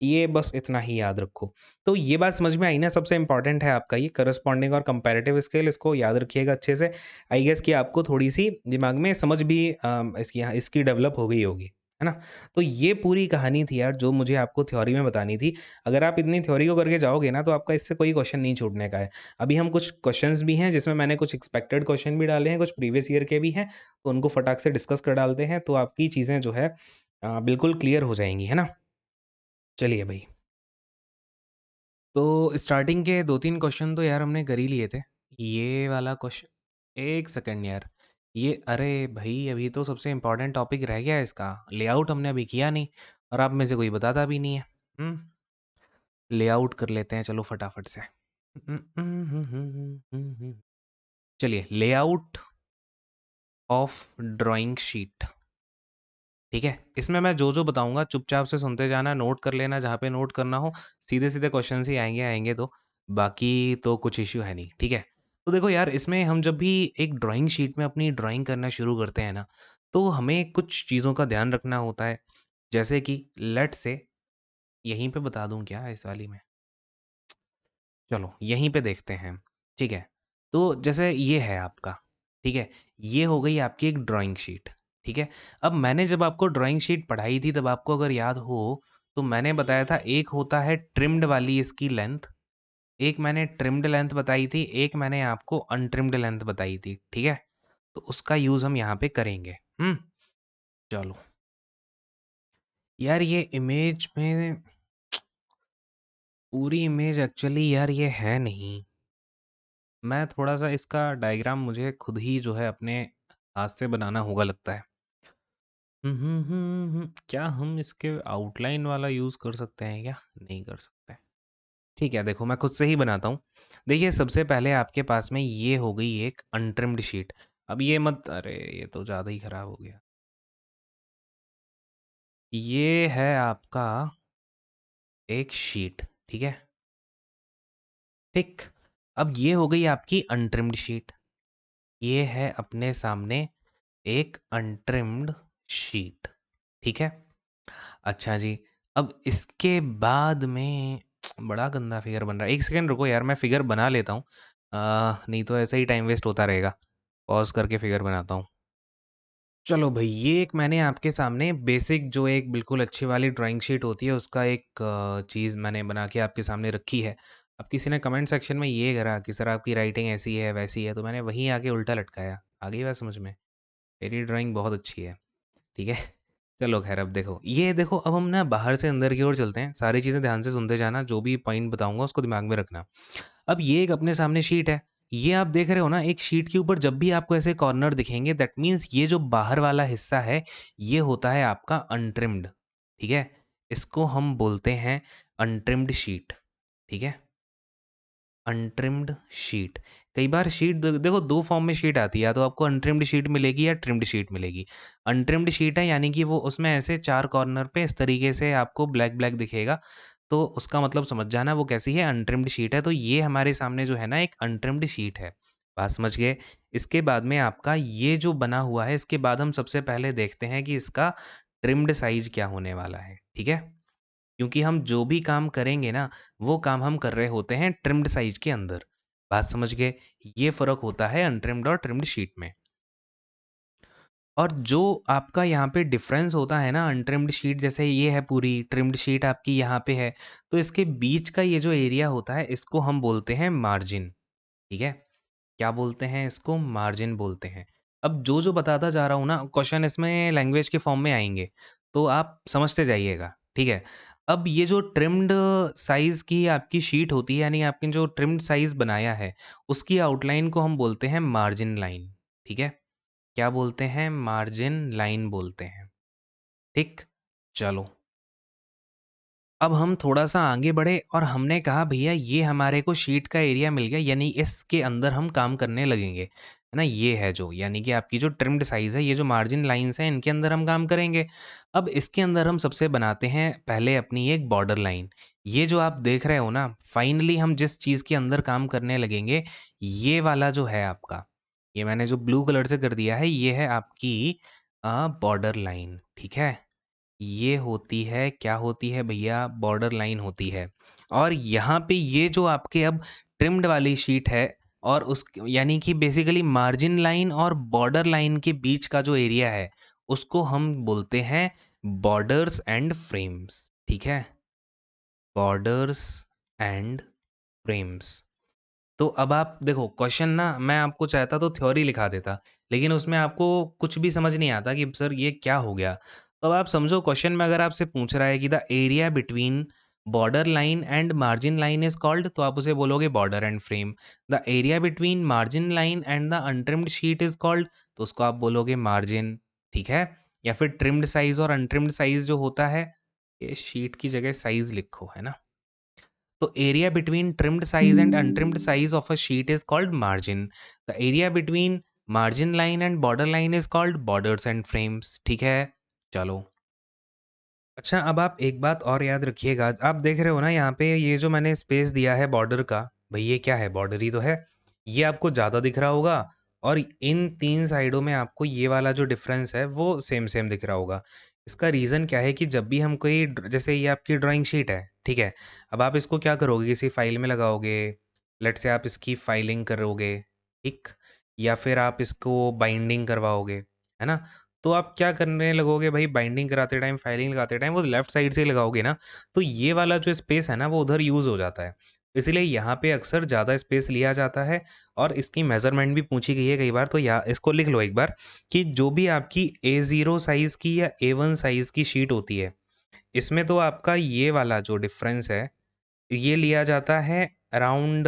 ये बस इतना ही याद रखो। तो ये बात समझ में आई ना? सबसे इम्पोर्टेंट है आपका ये कॉरेस्पॉन्डिंग और कंपैरेटिव स्केल, इसको याद रखिएगा अच्छे से। आई गेस कि आपको थोड़ी-सी दिमाग में समझ भी इसकी डेवलप हो गई होगी, है ना? तो ये पूरी कहानी थी यार, जो मुझे आपको थ्योरी में बतानी थी। अगर आप इतनी थ्योरी को करके जाओगे ना, तो आपका इससे कोई क्वेश्चन नहीं छूटने का है। अभी हम कुछ क्वेश्चंस भी हैं जिसमें मैंने कुछ एक्सपेक्टेड क्वेश्चन भी डाले हैं, कुछ प्रीवियस ईयर के भी हैं, तो उनको फटाक से डिस्कस कर डालते हैं, तो आपकी चीज़ें जो है बिल्कुल क्लियर हो जाएँगी, है ना? चलिए भई। तो स्टार्टिंग के 2-3 क्वेश्चन तो यार हमने कर ही लिए थे। ये वाला क्वेश्चन, 1 सेकंड यार। ये अरे भई, अभी तो सबसे इम्पोर्टेंट टॉपिक रह गया है इसका। लेआउट हमने अभी किया नहीं और आप में से कोई बताता भी नहीं है। हुँ, लेआउट कर लेते हैं चलो फटाफट से। चलिए, लेआउट ऑफ ड्राइंग शीट, ठीक है? इसमें मैं जो-जो बताऊँगा चुपचाप से सुनते जाना, नोट कर लेना जहाँ पे नोट करना हो, सीधे-सीधे क्वेश्चन्स ही आएँगे तो, बाकी तो कुछ इश्यू है नहीं, ठीक है? तो देखो यार, इसमें हम जब भी एक ड्राइंग शीट में अपनी ड्राइंग करना शुरू करते हैं ना, तो हमें कुछ चीज़ों का ध्यान रखना होता है। जैसे कि लेट्स से, यहीं पे बता दूँ क्या इस वाली में? चलो, यहीं पे देखते हैं, ठीक है? तो जैसे ये है आपका, ठीक है? ये हो गई आपकी एक ड्राइंग शीट, ठीक है? अब मैंने जब आपको ड्राइंग शीट पढ़ाई थी, तब आपको अगर याद हो, तो मैंने बताया था एक होता है ट्रिम्ड वाली इसकी लेंथ, एक मैंने ट्रिम्ड लेंथ बताई थी, एक मैंने आपको अनट्रिम्ड लेंथ बताई थी, ठीक है? तो उसका यूज़ हम यहाँ पे करेंगे, चलो। यार ये इमेज में, पूरी इमेज एक्चुअली यार ये है नहीं। मैं थोड़ा-सा इसका डायग्राम मुझे खुद ही जो है अपने हाथ से बनाना होगा लगता है। क्या हम इसके आउटलाइन वाला यूज़ कर सकते हैं क्या? नहीं कर सकते। ठीक है, देखो मैं खुद से ही बनाता हूँ। देखिए सबसे पहले आपके पास में ये हो गई एक अनट्रिम्ड शीट। अब ये मत, अरे! ये तो ज़्यादा ही खराब हो गया। ये है आपका एक शीट, ठीक है? ठीक। अब ये हो गई आपकी अनट्रिम्ड शीट। ये है अपने सामने एक अनट्रिम्ड शीट, ठीक है? अच्छा जी, अब इसके बाद में बड़ा गंदा फिगर बन रहा है। 1 सेकंड रुको यार, मैं फिगर बना लेता हूँ। नहीं तो ऐसे ही टाइम वेस्ट होता रहेगा। पॉज़ करके फिगर बनाता हूँ। चलो भई, ये एक मैंने आपके सामने बेसिक जो एक बिल्कुल अच्छी वाली ड्राइंग शीट होती है, उसका एक चीज़ मैंने बना के आपके सामने रखी है। अब किसी ने कमेंट सेक्शन में ये करा कि सर आपकी राइटिंग ऐसी है, वैसी है, तो मैंने वहीं आके उल्टा लटकाया। आ गई बात समझ में? मेरी ड्राइंग बहुत अच्छी है, ठीक है? चलो ख़ैर, अब देखो, ये देखो, अब हम ना बाहर से अंदर की ओर चलते हैं। सारी चीज़ें ध्यान से सुनते जाना, जो भी पॉइंट बताऊँगा उसको दिमाग में रखना। अब ये एक अपने सामने शीट है। ये आप देख रहे हो ना, एक शीट के ऊपर जब भी आपको ऐसे कॉर्नर दिखेंगे, दैट मीन्स ये जो बाहर वाला हिस्सा है, ये होता है आपका अनट्रिम्ड, ठीक है? इसको हम बोलते हैं अनट्रिम्ड शीट, ठीक है? Untrimmed sheet. कई बार शीट देखो 2 फॉर्म में शीट आती है, या तो आपको अनट्रिम्ड शीट मिलेगी या ट्रिम्ड शीट मिलेगी। अनट्रिम्ड शीट है यानी कि वो उसमें ऐसे 4 कॉर्नर पे इस तरीके से आपको ब्लैक ब्लैक दिखेगा, तो उसका मतलब समझ जाना वो कैसी है, अनट्रिम्ड शीट है। तो ये हमारे सामने जो है ना, एक अनट्रिम्ड शीट है। बात समझ गए? इसके बाद में आपका ये जो बना हुआ है, इसके बाद हम सबसे पहले देखते हैं कि इसका ट्रिम्ड साइज़ क्या होने वाला है, ठीक है? क्योंकि हम जो भी काम करेंगे ना, वो काम हम कर रहे होते हैं ट्रिम्ड साइज़ के अंदर। बात समझ गए? ये फ़र्क होता है अनट्रिम्ड और ट्रिम्ड शीट में। और जो आपका यहाँ पे डिफ़रेंस होता है ना, अनट्रिम्ड शीट जैसे ये है पूरी, ट्रिम्ड शीट आपकी यहाँ पे है, तो इसके बीच का ये जो एरिया होता है, इसको हम बोलते हैं मार्जिन, ठीक है? क्या बोलते हैं इसको? मार्जिन बोलते हैं। अब जो-जो बताता जा रहा हूँ ना, क्वेश्चन इसमें लैंग्वेज के फॉर्म में आएँगे, तो आप समझते जाइएगा, ठीक है? अब ये जो ट्रिम्ड साइज़ की आपकी शीट होती है, यानी आपने जो ट्रिम्ड साइज़ बनाया है, उसकी आउटलाइन को हम बोलते हैं मार्जिन लाइन, ठीक है? क्या बोलते हैं? मार्जिन लाइन बोलते हैं, ठीक? चलो। अब हम थोड़ा-सा आगे बढ़े और हमने कहा भैया ये हमारे को शीट का एरिया मिल गया, यानी इसके अंदर हम काम करने लगेंगे, है ना? ये है जो, यानी कि आपकी जो ट्रिम्ड साइज़ है, ये जो मार्जिन लाइन्स हैं, इनके अंदर हम काम करेंगे। अब इसके अंदर हम सबसे बनाते हैं पहले अपनी एक बॉर्डर लाइन। ये जो आप देख रहे हो ना, फाइनली हम जिस चीज़ के अंदर काम करने लगेंगे, ये वाला जो है आपका, ये मैंने जो ब्लू कलर से कर दिया है, ये है आपकी बॉर्डर लाइन, ठीक है? ये होती है, क्या होती है भैया? बॉर्डर लाइन होती है। और यहाँ पे ये जो आपके अब ट्रिम्ड वाली शीट है, और उस यानी कि बेसिकली मार्जिन लाइन और बॉर्डर लाइन के बीच का जो एरिया है, उसको हम बोलते हैं बॉर्डर्स एंड फ्रेम्स, ठीक है? Borders and frames. तो अब आप देखो, क्वेश्चन ना मैं आपको चाहता तो थ्योरी लिखा देता, लेकिन उसमें आपको कुछ भी समझ नहीं आता कि सर ये क्या हो गया? तो अब आप समझो, क्वेश्चन में अगर आपसे पूछ रहा है कि the area between border line and margin line is called, तो आप उसे बोलोगे border and frame. The area between margin line and the untrimmed sheet is called, तो उसको आप बोलोगे मार्जिन, ठीक है? या फिर ट्रिम्ड साइज़ और अनट्रिम्ड साइज़ जो होता है, ये शीट की जगह साइज़ लिखो, है ना? तो area between trimmed size and untrimmed size of a sheet is called margin. The area between margin line and border line is called borders and frames. ठीक है? चलो। अच्छा, अब आप एक बात और याद रखिएगा, आप देख रहे हो ना यहाँ पे ये जो मैंने स्पेस दिया है बॉर्डर का, भई ये क्या है? बॉर्डर ही तो है। ये आपको ज़्यादा दिख रहा होगा, और इन 3 साइडों में आपको ये वाला जो डिफ़रेंस है वो सेम-सेम दिख रहा होगा। इसका रीज़न क्या है कि जब भी हम कोई जैसे ये आपकी ड्राइंग शीट है, ठीक है? अब आप इसको क्या करोगे? किसी फ़ाइल में लगाओगे, लेट्स से आप इसकी फाइलिंग करोगे, ठीक? या फिर आप इसको बाइंडिंग करवाओगे, है ना? तो आप क्या करने लगोगे भाई? बाइंडिंग कराते टाइम, फाइलिंग लगाते टाइम वो लेफ्ट साइड से लगाओगे ना, तो ये वाला जो स्पेस है ना, वो उधर यूज़ हो जाता है। इसीलिए यहाँ पे अक्सर ज़्यादा स्पेस लिया जाता है, और इसकी मेज़रमेंट भी पूछी गई है कई बार, तो या इसको लिख लो एक बार कि जो भी आपकी A0 साइज़ की या A1 साइज़ की शीट होती है, इसमें तो आपका ये वाला जो डिफ़रेंस है, ये लिया जाता है अराउंड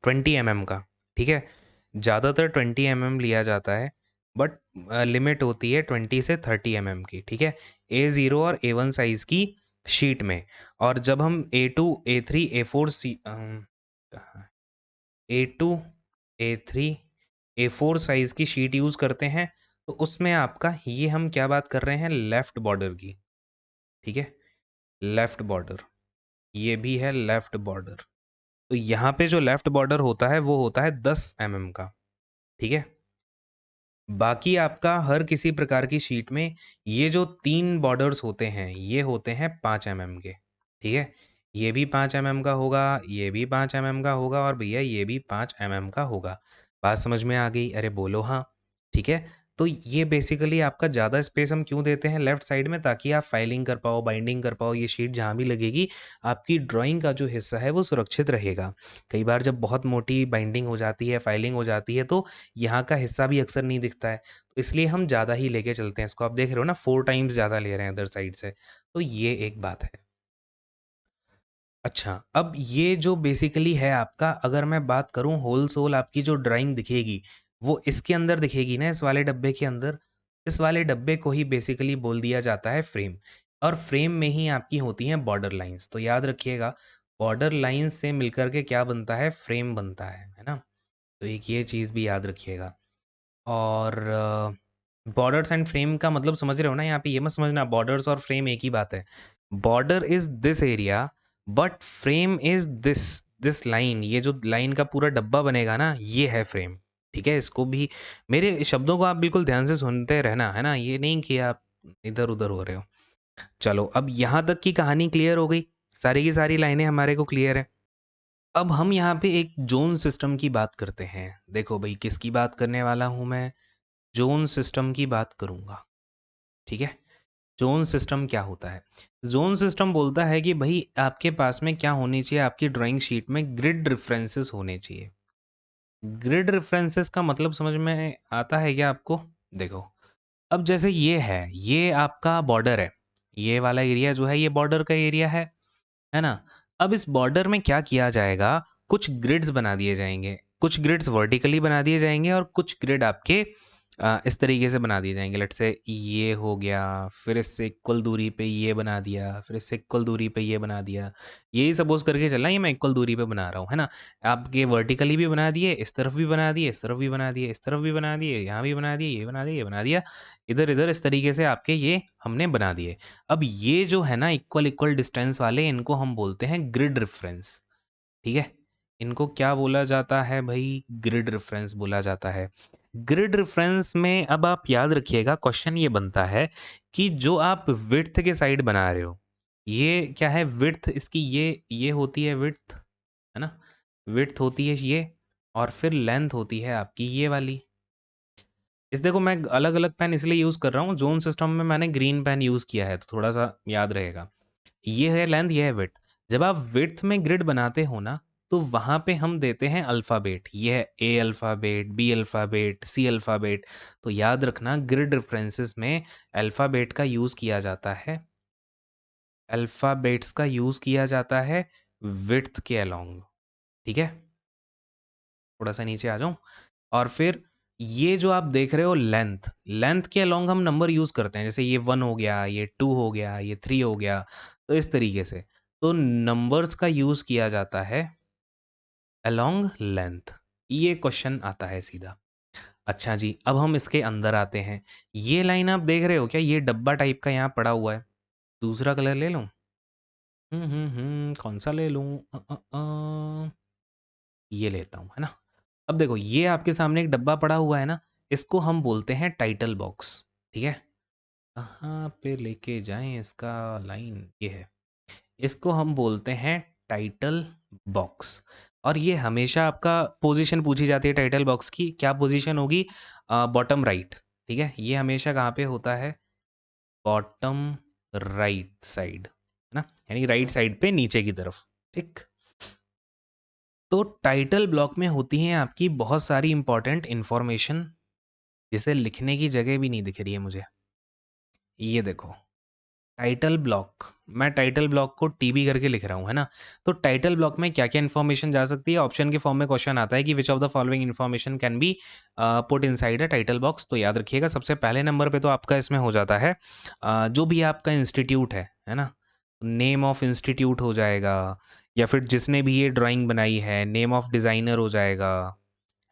20 mm का, ठीक है? ज़्यादातर 20 mm लिया जाता है। बट लिमिट होती है 20 से 30 की, ठीक है, A0 और A1 साइज की शीट में। और जब हम A2 A3 A4 A2 A3 A4 size की शीट यूज करते हैं, तो उसमें आपका ये हम क्या बात कर रहे हैं, लेफ्ट बॉर्डर की, ठीक है, लेफ्ट बॉर्डर, ये भी है लेफ्ट बॉर्डर। तो यहाँ पे जो लेफ्ट बॉर्डर होता है वो होता है 10 का, ठीक है। बाकी आपका हर किसी प्रकार की शीट में ये जो 3 बॉर्डर्स होते हैं ये होते हैं 5 के, ठीक है। ये भी 5 का होगा, ये भी 5 का होगा, और भैया ये भी 5 का होगा। बात समझ में आ गई? अरे बोलो हाँ, ठीक है। तो ये बेसिकली आपका ज़्यादा स्पेस हम क्यों देते हैं लेफ्ट साइड में, ताकि आप फाइलिंग कर पाओ, बाइंडिंग कर पाओ, ये शीट जहाँ भी लगेगी आपकी ड्राइंग का जो हिस्सा है वो सुरक्षित रहेगा। कई बार जब बहुत मोटी बाइंडिंग हो जाती है, फाइलिंग हो जाती है, तो यहाँ का हिस्सा भी अक्सर नहीं दिखता है, तो इसलिए हम ज़्यादा ही लेके चलते हैं इसको। आप देख रहे हो ना 4 टाइम्स ज़्यादा ले रहे हैं अदर साइड से, तो ये एक बात है। अच्छा, अब ये जो बेसिकली है आपका, अगर मैं बात करूँ होल सोल आपकी जो ड्राइंग दिखेगी, वो इसके अंदर दिखेगी ना, इस वाले डब्बे के अंदर। इस वाले डब्बे को ही बेसिकली बोल दिया जाता है फ्रेम, और फ्रेम में ही आपकी होती हैं बॉर्डर लाइन्स। तो याद रखिएगा, बॉर्डर लाइन्स से मिलकर के क्या बनता है, फ्रेम बनता है ना? तो एक ये चीज़ भी याद रखिएगा। और बॉर्डर्स एंड फ्रेम का मतलब समझ रहे हो ना, यहाँ पे ये मत समझना बॉर्डर्स और फ्रेम एक ही बात है। Border is this area, but frame is this line. ये जो लाइन का पूरा डब्बा बनेगा ना, ये है फ्रेम, ठीक है। इसको भी, मेरे शब्दों को आप बिल्कुल ध्यान से सुनते रहना, है ना, ये नहीं कि आप इधर उधर हो रहे हो। चलो, अब यहाँ तक की कहानी क्लियर हो गई, सारी की सारी लाइनें हमारे को क्लियर है। अब हम यहाँ पे एक जोन सिस्टम की बात करते हैं। देखो भाई, किसकी बात करने वाला हूँ मैं, ज़ोन सिस्टम की बात करूँगा, ठीक है। ज़ोन सिस्टम क्या होता है? ज़ोन सिस्टम बोलता है कि भाई आपके पास में क्या होनी चाहिए, आपकी ड्राइंग शीट में ग्रिड रेफरेंसेस होने चाहिए। ग्रिड रेफरेंसेस का मतलब समझ में आता है क्या आपको? देखो, अब जैसे ये है, ये आपका बॉर्डर है, ये वाला एरिया जो है ये बॉर्डर का एरिया है ना? अब इस बॉर्डर में क्या किया जाएगा, कुछ ग्रिड्स बना दिए जाएँगे, कुछ ग्रिड्स वर्टिकली बना दिए जाएँगे और कुछ ग्रिड आपके इस तरीके से बना दिए जाएँगे। लेट्स से ये हो गया, फिर इससे इक्वल दूरी पे ये बना दिया, फिर इससे इक्वल दूरी पे ये बना दिया। यही सपोज़ करके चलना, ये मैं इक्वल दूरी पे बना रहा हूँ, है ना? आपके वर्टिकली भी बना दिए, इस तरफ भी बना दिए, इस तरफ भी बना दिए, इस तरफ भी बना दिए, यहाँ भी बना दिए, ये बना दिया, ये बना दिया, इधर-इधर इस तरीके से आपके ये हमने बना दिए। अब ये जो है ना इक्वल इक्वल डिस्टेंस वाले, इनको हम बोलते हैं ग्रिड रेफरेंस, ठीक है। इनको क्या बोला जाता है भाई, ग्रिड रेफरेंस बोला जाता है। ग्रिड रेफरेंस में अब आप याद रखिएगा, क्वेश्चन ये बनता है कि जो आप विड्थ के साइड बना रहे हो, ये क्या है, विड्थ इसकी ये होती है विड्थ, है ना, विड्थ होती है ये, और फिर लेंथ होती है आपकी ये वाली। इस देखो, मैं अलग अलग पेन इसलिए यूज़ कर रहा हूँ, जोन सिस्टम में मैंने ग्रीन पेन यूज़ किया है, तो थोड़ा सा याद रहेगा। ये है लेंथ, ये है विड्थ। जब आप विड्थ में ग्रिड बनाते हो ना, तो वहाँ पे हम देते हैं अल्फ़ाबेट। ये है A alphabet, B alphabet, C alphabet. तो याद रखना, ग्रिड रेफरेंसेस में अल्फ़ाबेट का यूज़ किया जाता है, अल्फ़ाबेट्स का यूज़ किया जाता है विड्थ के अलोंग, ठीक है। थोड़ा सा नीचे आ जाऊँ, और फिर ये जो आप देख रहे हो लेंथ, लेंथ के अलोंग हम नंबर यूज़ करते हैं, जैसे ये 1 हो गया, ये 2 हो गया, ये 3 हो गया, तो इस तरीके से। तो नंबर्स का यूज़ किया जाता है अलोंग लेंथ। ये क्वेश्चन आता है सीधा। अच्छा जी, अब हम इसके अंदर आते हैं। ये लाइन आप देख रहे हो क्या, ये डब्बा टाइप का यहाँ पड़ा हुआ है। दूसरा कलर ले लूँ? कौन-सा ले लूँ? ये लेता हूँ, है ना? अब देखो, ये आपके सामने एक डब्बा पड़ा हुआ है ना, इसको हम बोलते हैं टाइटल बॉक्स, ठीक है। कहाँ पे लेके जाएं इसका लाइन, ये है, इसको हम बोलते हैं टाइटल बॉक्स। और ये हमेशा आपका पोजीशन पूछी जाती है टाइटल बॉक्स की, क्या पोजीशन होगी, बॉटम राइट, ठीक है। ये हमेशा कहाँ पे होता है, बॉटम राइट साइड, है ना, यानी राइट साइड पे नीचे की तरफ, ठीक। तो टाइटल ब्लॉक में होती हैं आपकी बहुत सारी इंपॉर्टेंट इंफॉर्मेशन, जिसे लिखने की जगह भी नहीं दिख रही है मुझे। ये देखो, टाइटल ब्लॉक, मैं टाइटल ब्लॉक को टीबी करके लिख रहा हूँ, है ना? तो टाइटल ब्लॉक में क्या-क्या इन्फॉर्मेशन जा सकती है? ऑप्शन के फॉर्म में क्वेश्चन आता है कि which of the following information can be put inside a title box. तो याद रखिएगा सबसे पहले नंबर पे तो आपका इसमें हो जाता है जो भी आपका इंस्टीट्यूट है ना? नेम ऑफ इंस्टीट्यूट हो जाएगा, या फिर जिसने भी ये ड्राइंग बनाई है, नेम ऑफ डिज़ाइनर हो जाएगा,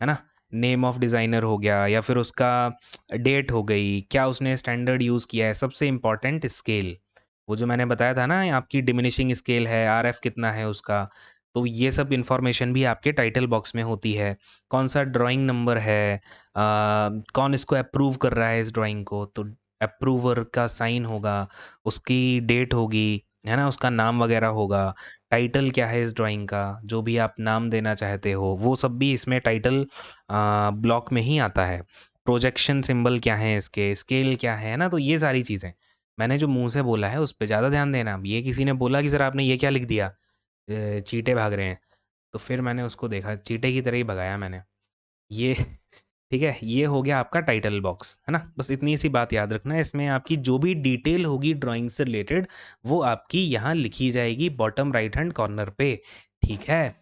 है ना? नेम ऑफ डिज़ाइनर हो गया, या फिर उसका डेट हो गई, क्या उसने स्टैंडर्ड यूज़ किया है, सबसे इम्पोर्टेंट स्केल, वो जो मैंने बताया था ना आपकी डिमिनिशिंग स्केल है, आरएफ कितना है उसका, तो ये सब इन्फॉर्मेशन भी आपके टाइटल बॉक्स में होती है। कौन-सा ड्राइंग नंबर है, कौन इसको अप्रूव कर रहा है इस ड्राइंग को, तो अप्रूवर का साइन होगा, उसकी डेट होगी, है ना? उसका नाम वगैरह होगा, टाइटल क्या है इस ड्राइंग का, जो भी आप नाम देना चाहते हो, वो सब भी इसमें टाइटल ब्लॉक में ही आता है। प्रोजेक्शन सिंबल क्या है इसके, स्केल क्या है ना? तो ये सारी चीज़ें। मैंने जो मुँह से बोला है उस पे ज़्यादा ध्यान देना। अब ये किसी ने बोला कि सर आपने ये क्या लिख दिया? चींटे भाग रहे हैं। तो फिर मैंने उसको देखा, चींटे की तरह ही भगाया मैंने। ये ठीक है, ये हो गया आपका टाइटल बॉक्स, है ना? बस इतनी सी बात याद रखना है, इसमें आपकी जो भी डिटेल होगी ड्राइंग से रिलेटेड, वो आपकी यहाँ लिखी जाएगी बॉटम राइट हैंड कॉर्नर पे, ठीक है?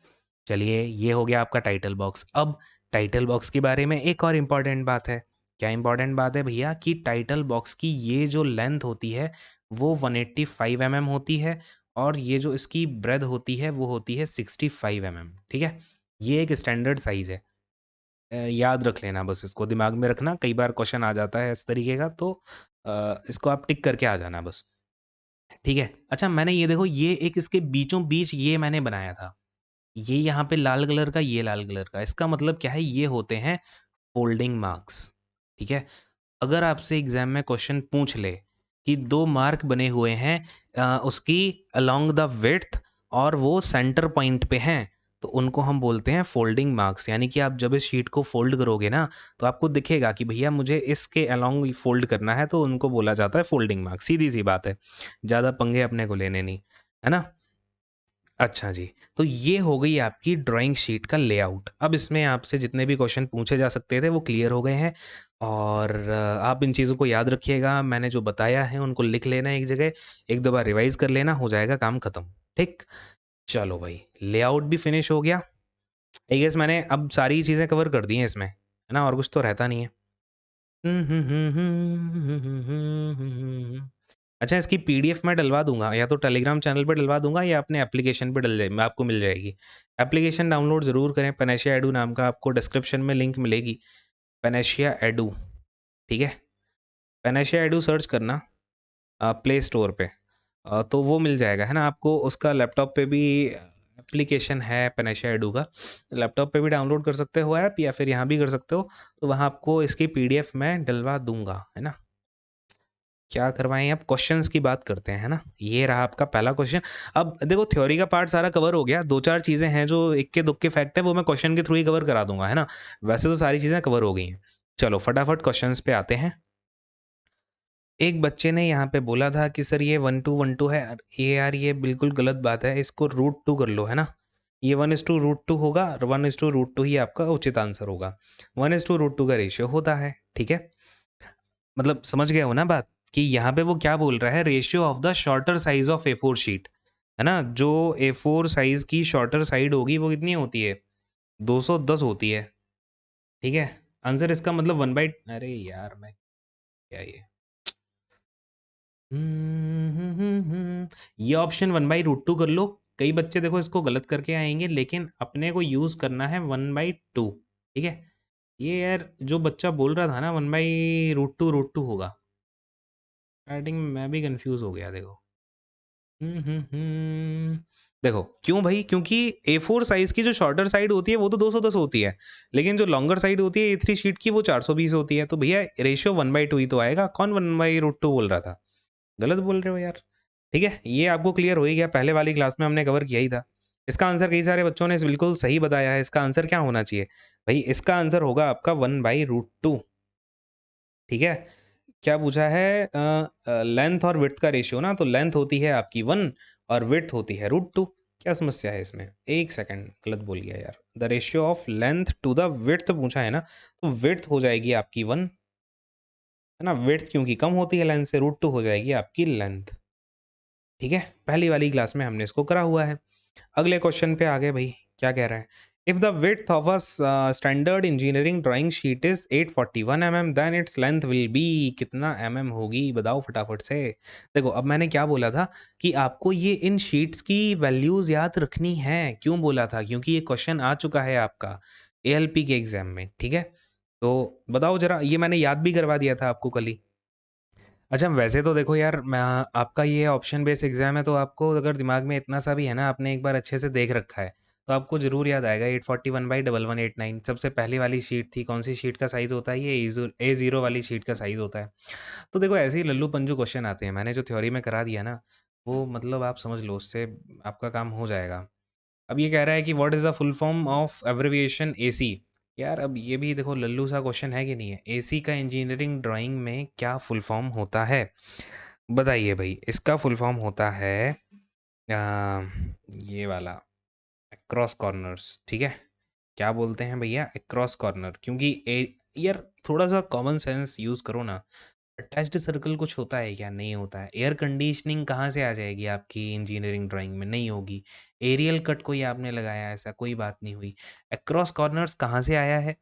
चलिए, ये हो गया आपका टाइटल बॉक्स। अब टाइटल बॉक्स के बारे में एक और इम्पॉर्टेंट बात है। क्या इम्पॉर्टेंट बात है भैया? कि टाइटल बॉक्स की ये जो लेंथ होती है, वो 185 एमएम होती है, और ये जो इसकी ब्रेथ होती है, वो होती है 65 एमएम, ठीक है? ये एक स्टैंडर्ड साइज़ है। याद रख लेना, बस इसको दिमाग में रखना, कई बार क्वेश्चन आ जाता है इस तरीके का, तो इसको आप टिक करके आ जाना बस, ठीक है? अच्छा, मैंने ये देखो, ये एक इसके बीचों-बीच ये मैंने बनाया था। ये यहाँ पे लाल कलर का, ये लाल कलर का, इसका मतलब क्या है? ये होते हैं फोल्डिंग मार्क्स, ठीक है? अगर आपसे एग्ज़ाम में क्वेश्चन पूछ ले कि 2 मार्क बने हुए हैं उसकी अलोंग द विड्थ, और वो सेंटर पॉइंट पे हैं, तो उनको हम बोलते हैं फोल्डिंग मार्क्स। यानी कि आप जब इस शीट को फ़ोल्ड करोगे ना, तो आपको दिखेगा कि भैया मुझे इसके अलोंग फ़ोल्ड करना है, तो उनको बोला जाता है फोल्डिंग मार्क्स। सीधी-सी बात है, ज़्यादा पंगे अपने को लेने नहीं, है ना? अच्छा जी, तो ये हो गई आपकी ड्राइंग शीट का लेआउट। अब इसमें आपसे जितने भी क्वेश्चन पूछे जा सकते थे वो क्लियर हो गए हैं, और आप इन चीज़ों को याद रखिएगा, मैंने जो बताया है उनको लिख लेना एक जगह, 1-2 बार रिवाइज़ कर लेना, हो जाएगा काम खत्म, ठीक? चलो भाई, लेआउट भी फिनिश हो गया। आई गेस मैंने अब सारी चीज़ें कवर कर दी हैं इसमें, है ना? और कुछ तो रहता नहीं है। अच्छा, इसकी पीडीएफ मैं डलवा दूँगा, या तो टेलीग्राम चैनल पे डलवा दूँगा, या अपने एप्लीकेशन पे डल जाए आपको मिल जाएगी। एप्लीकेशन डाउनलोड ज़रूर करें, पैनाशिया एडू नाम का, आपको डिस्क्रिप्शन में लिंक मिलेगी, पैनाशिया एडू, ठीक है? पैनाशिया एडू सर्च करना प्ले स्टोर पे, तो वो मिल जाएगा, है ना? आपको उसका लैपटॉप पे भी एप्लीकेशन है पैनाशिया एडू का, लैपटॉप पे भी डाउनलोड कर सकते हो ऐप, या फिर यहाँ भी कर सकते हो, तो वहाँ आपको इसकी पीडीएफ मैं डलवा दूँगा, है ना? क्या करवाएँ अब? क्वेश्चन्स की बात करते हैं, है ना? ये रहा आपका पहला क्वेश्चन। अब देखो, थ्योरी का पार्ट सारा कवर हो गया, 2-4 चीज़ें हैं जो इक्के-दुक्के फैक्ट है, वो मैं क्वेश्चन के थ्रू ही कवर करा दूँगा, है ना? वैसे तो सारी चीज़ें कवर हो गई हैं। चलो फटाफट क्वेश्चन्स पे आते हैं। एक बच्चे ने यहाँ पे बोला था कि सर ये 1/2 है। ये यार ये बिल्कुल गलत बात है, इसको √2 कर लो, है ना? ये 1:√2 होगा, और 1:√2 ही आपका उचित आंसर होगा। 1:√2 का रेशियो होता है, ठीक है? मतलब समझ गए हो ना बात? कि यहाँ पे वो क्या बोल रहा है, ratio of the shorter size of A4 sheet, है ना? जो A4 साइज़ की शॉर्टर साइड होगी वो कितनी होती है? 210 होती है, ठीक है? आंसर इसका मतलब 1 बाई, अरे यार मैं क्या ये? ये ऑप्शन 1/√2 कर लो। कई बच्चे देखो इसको गलत करके आएँगे, लेकिन अपने को यूज़ करना है 1/2, ठीक है? ये यार जो बच्चा बोल रहा था ना 1/√2 होगा, स्टार्टिंग में मैं भी कन्फ्यूज़ हो गया देखो। हुँ। देखो, क्यों भई? क्योंकि A4 साइज़ की जो शॉर्टर साइड होती है वो तो 210 होती है, लेकिन जो लॉन्गर साइड होती है A3 शीट की वो 420 होती है, तो भैया रेशियो 1/2 ही तो आएगा। कौन 1/√2 बोल रहा था? गलत बोल रहे हो यार। ठीक है, ये आपको क्लियर हो ही गया, पहले वाली क्लास में हमने कवर किया ही था। इसका आंसर कई सारे बच्चों ने बिल्कुल सही बताया है, इसका आंसर क्या होना चाहिए? भई इसका आंसर होगा आपका 1/√2, ठीक है? क्या पूछा है लेंथ और विड्थ का रेशियो ना, तो लेंथ होती है आपकी 1 और विड्थ होती है √2। क्या समस्या है इसमें? 1 सेकंड, गलत बोल गया यार। The ratio of length to the width पूछा है ना, तो विड्थ हो जाएगी आपकी 1, है ना? विड्थ क्योंकि कम होती है लेंथ से, √2 हो जाएगी आपकी लेंथ। ठीक है? पहली वाली क्लास में हमने इसको करा हुआ है। अगले क्वेश्चन पे आ गए भई, क्या कह रहा है? If the width of a standard engineering drawing sheet is 841 then its length will be, कितना होगी बताओ फटाफट से। देखो अब मैंने क्या बोला था कि आपको ये इन शीट्स की वैल्यूज़ याद रखनी है। क्यों बोला था? क्योंकि ये क्वेश्चन आ चुका है आपका एएलपी के एग्ज़ाम में, ठीक है? तो बताओ ज़रा, ये मैंने याद भी करवा दिया था आपको कल ही। अच्छा, वैसे तो देखो यार, मैं आपका ये ऑप्शन बेस्ड एग्ज़ाम है, तो आपको अगर दिमाग में इतना सा भी है ना, आपने एक बार अच्छे से देख रखा है, तो आपको ज़रूर याद आएगा 841/1189 सबसे पहली वाली शीट थी। कौन-सी शीट का साइज़ होता है ये? ए0 वाली शीट का साइज़ होता है। तो देखो ऐसे ही लल्लू-पंजू क्वेश्चन आते हैं। मैंने जो थ्योरी में करा दिया ना, वो मतलब आप समझ लो उससे आपका काम हो जाएगा। अब ये कह रहा है कि what is the full form of abbreviation AC? यार अब ये भी देखो लल्लू सा क्वेश्चन है कि नहीं है? एसी का इंजीनियरिंग ड्राइंग में क्या फुल फॉर्म होता है? बताइए भई, इसका फुल फॉर्म होता है ये वाला एक्रोस कॉर्नर्स, ठीक है? क्या बोलते हैं भैया? एक्रोस कॉर्नर, क्योंकि ए यार थोड़ा-सा कॉमन सेंस यूज़ करो ना। अटैच्ड सर्कल कुछ होता है क्या? नहीं होता है। एयर कंडीशनिंग कहाँ से आ जाएगी आपकी इंजीनियरिंग ड्राइंग में? नहीं होगी। एरियल कट कोई आपने लगाया, ऐसा कोई बात नहीं हुई। एक्रोस कॉर्नर्स कहाँ से आया है?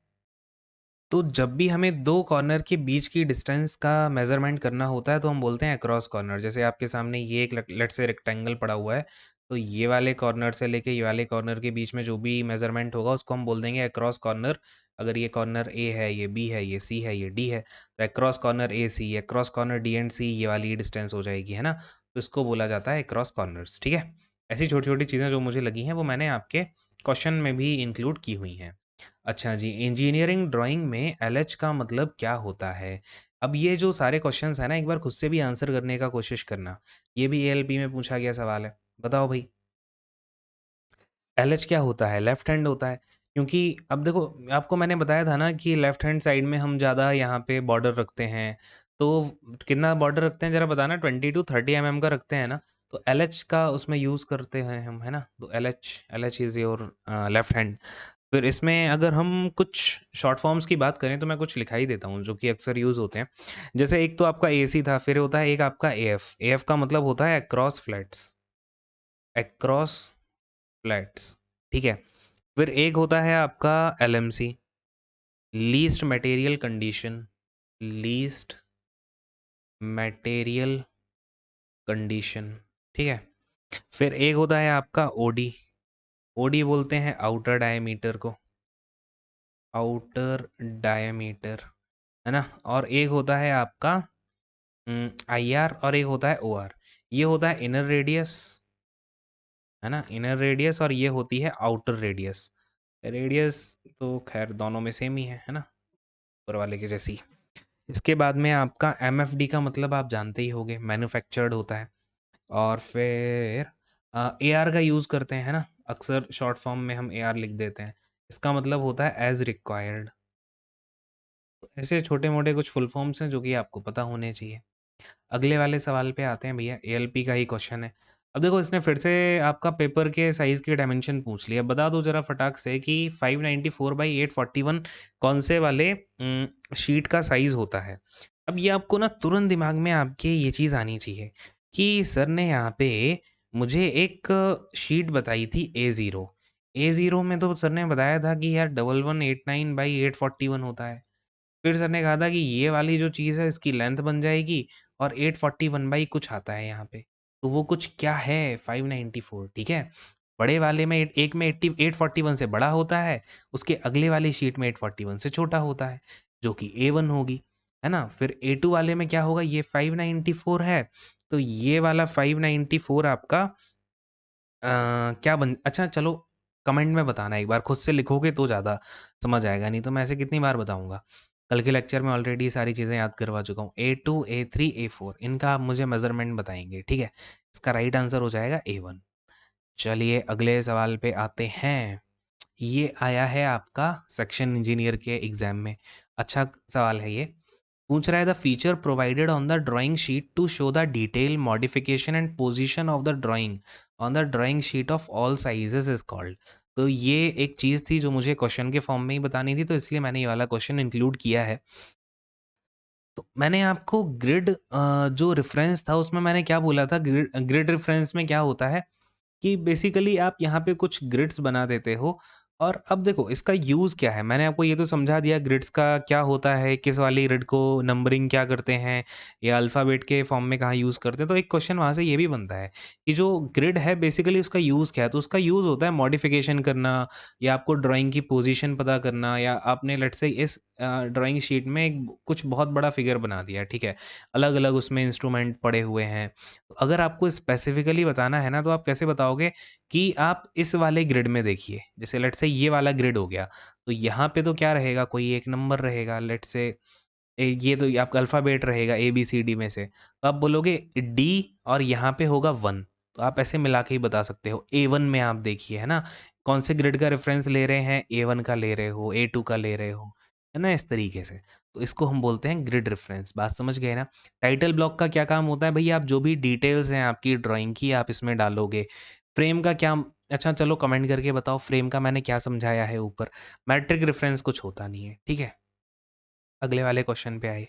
तो जब भी हमें 2 कॉर्नर के बीच की डिस्टेंस का मेज़रमेंट करना होता है, तो हम बोलते हैं अक्रॉस कॉर्नर। जैसे आपके सामने ये एक लेट्स से रेक्टेंगल पड़ा हुआ है, तो ये वाले कॉर्नर से लेके ये वाले कॉर्नर के बीच में जो भी मेज़रमेंट होगा, उसको हम बोल देंगे अक्रॉस कॉर्नर। अगर ये कॉर्नर ए है, ये बी है, ये सी है, ये डी है, तो across corner A C, across corner D and C, ये वाली डिस्टेंस हो जाएगी, है ना? तो इसको बोला जाता है अक्रॉस कॉर्नर्स, ठीक है? ऐसी छोटी-छोटी चीज़ें जो मुझे लगी हैं, वो मैंने आपके क्वेश्चन में भी इंक्लूड की हुई हैं। अच्छा जी, इंजीनियरिंग ड्राइंग में एलएच का मतलब क्या होता है? अब ये जो सारे क्वेश्चन्स हैं ना, एक बार खुद से भी आंसर करने का कोशिश करना। ये भी एएलपी में पूछा गया सवाल है। बताओ भई, एलएच क्या होता है? लेफ्ट हैंड होता है। क्योंकि अब देखो, आपको मैंने बताया था ना कि लेफ्ट हैंड साइड में हम ज़्यादा यहाँ पे बॉर्डर रखते हैं। तो कितना बॉर्डर रखते हैं ज़रा बताना? 20 टू 30 एमएम का रखते हैं ना? तो एलएच का उसमें यूज़ करते हैं हम, है ना? तो LH LH is your left hand. फिर इसमें अगर हम कुछ शॉर्ट फॉर्म्स की बात करें, तो मैं कुछ लिखा ही देता हूँ जो कि अक्सर यूज़ होते हैं। जैसे एक तो आपका एसी था, फिर होता है एक आपका एएफ। एएफ का मतलब होता है अक्रॉस फ्लैट्स, अक्रॉस फ्लैट्स, ठीक है? फिर एक होता है आपका LMC, least material condition, least material condition, ठीक है? फिर एक होता है आपका ओडी, ओडी बोलते हैं आउटर डायमीटर को, आउटर डायमीटर, है ना? और एक होता है आपका आईआर, और एक होता है ओआर। ये होता है इनर रेडियस, है ना? इनर रेडियस, और ये होती है आउटर रेडियस। रेडियस तो खैर दोनों में सेम ही है ना? ऊपर वाले के जैसी। इसके बाद में आपका एमएफडी का मतलब आप जानते ही होंगे, मैन्युफैक्चर्ड होता है। और फिर एआर का यूज़ करते हैं, है ना? अक्सर शॉर्ट फॉर्म में हम एआर लिख देते हैं। इसका मतलब होता है एज़ रिक्वायर्ड। ऐसे छोटे-मोटे कुछ फुल फॉर्म्स हैं जो कि आपको पता होने चाहिए। अगले वाले सवाल पे आते हैं भैया, एएलपी का ही क्वेश्चन है। अब देखो इसने फिर से आपका पेपर के साइज़ के डायमेंशन पूछ लिया। बता दो ज़रा फटाक से कि 594/841 कौन से वाले शीट का साइज़ होता है? अब ये आपको ना तुरंत दिमाग में आपके ये चीज़ आनी चाहिए कि सर ने यहाँ पे मुझे एक शीट बताई थी ए0। ए0 में तो सर ने बताया था कि यार 1189/841 होता है। फिर सर ने कहा था कि ये वाली जो चीज़ है इसकी लेंथ बन जाएगी, और 841 बाई कुछ आता है यहाँ पे। तो वो कुछ क्या है? 594, ठीक है? बड़े वाले में एक में 841 से बड़ा होता है, उसके अगले वाली शीट में 841 से छोटा होता है, जो कि A1 होगी, है ना? फिर A2 वाले में क्या होगा? ये 594 है, तो ये वाला 594 आपका क्या बन अच्छा चलो, कमेंट में बताना एक बार, खुद से लिखोगे तो ज़्यादा समझ आएगा, नहीं तो मैं ऐसे कितनी बार बताऊँगा। कल के लेक्चर में ऑलरेडी सारी चीज़ें याद करवा चुका हूँ। A2, A3, A4 इनका आप मुझे मेज़रमेंट बताएँगे, ठीक है? इसका राइट आंसर हो जाएगा A1। चलिए अगले सवाल पे आते हैं। ये आया है आपका सेक्शन इंजीनियर के एग्ज़ाम में। अच्छा सवाल है ये। पूछ रहा है the feature provided on the drawing sheet to show the detail modification and position of the drawing on the drawing sheet of all sizes is called. तो ये एक चीज़ थी जो मुझे क्वेश्चन के फॉर्म में ही बतानी थी, तो इसलिए मैंने ये वाला क्वेश्चन इंक्लूड किया है। तो मैंने आपको ग्रिड जो रेफ़रेंस था उसमें मैंने क्या बोला था, ग्रिड ग्रिड रेफ़रेंस में क्या होता है कि बेसिकली आप यहाँ पे कुछ ग्रिड्स बना देते हो। और अब देखो इसका यूज़ क्या है? मैंने आपको ये तो समझा दिया ग्रिड्स का क्या होता है, किस वाली ग्रिड को नंबरिंग क्या करते हैं या अल्फ़ाबेट के फॉर्म में कहाँ यूज़ करते हैं। तो एक क्वेश्चन वहाँ से ये भी बनता है कि जो ग्रिड है बेसिकली उसका यूज़ क्या है? तो उसका यूज़ होता है मॉडिफ़िकेशन करना या आपको ड्राइंग की पोज़ीशन पता करना, या आपने लेट्स से इस ड्राइंग शीट में एक कुछ बहुत बड़ा फ़िगर बना दिया, ठीक है? अलग-अलग उसमें इंस्ट्रूमेंट पड़े हुए हैं। अगर आपको स्पेसिफिकली बताना है ना, तो आप कैसे बताओगे कि आप इस वाले ग्रिड में देखिए, जैसे लेट्स से ये वाला ग्रिड हो गया, तो यहाँ पे तो क्या रहेगा, कोई एक नंबर रहेगा, लेट्स से ये तो आपका अल्फ़ाबेट रहेगा ए, बी, सी, डी में से। तो आप बोलोगे डी और यहाँ पे होगा 1, तो आप ऐसे मिला के ही बता सकते हो। ए1 में आप देखिए, है ना? कौन से ग्रिड का रेफ़रेंस ले रहे हैं, ए1 का ले रहे हो, ए2 का ले रहे हो, है ना? इस तरीके से। तो इसको हम बोलते हैं ग्रिड रेफ़रेंस, बात समझ गए ना? टाइटल ब्लॉक का क्या काम होता है भई, आप जो भी डिटेल्स हैं आपकी ड्राइंग की आप इसमें डालोगे। फ्रेम का क्या, अच्छा चलो कमेंट करके बताओ फ्रेम का मैंने क्या समझाया है ऊपर? मैट्रिक रेफ़रेंस कुछ होता नहीं है, ठीक है? अगले वाले क्वेश्चन पे आइए।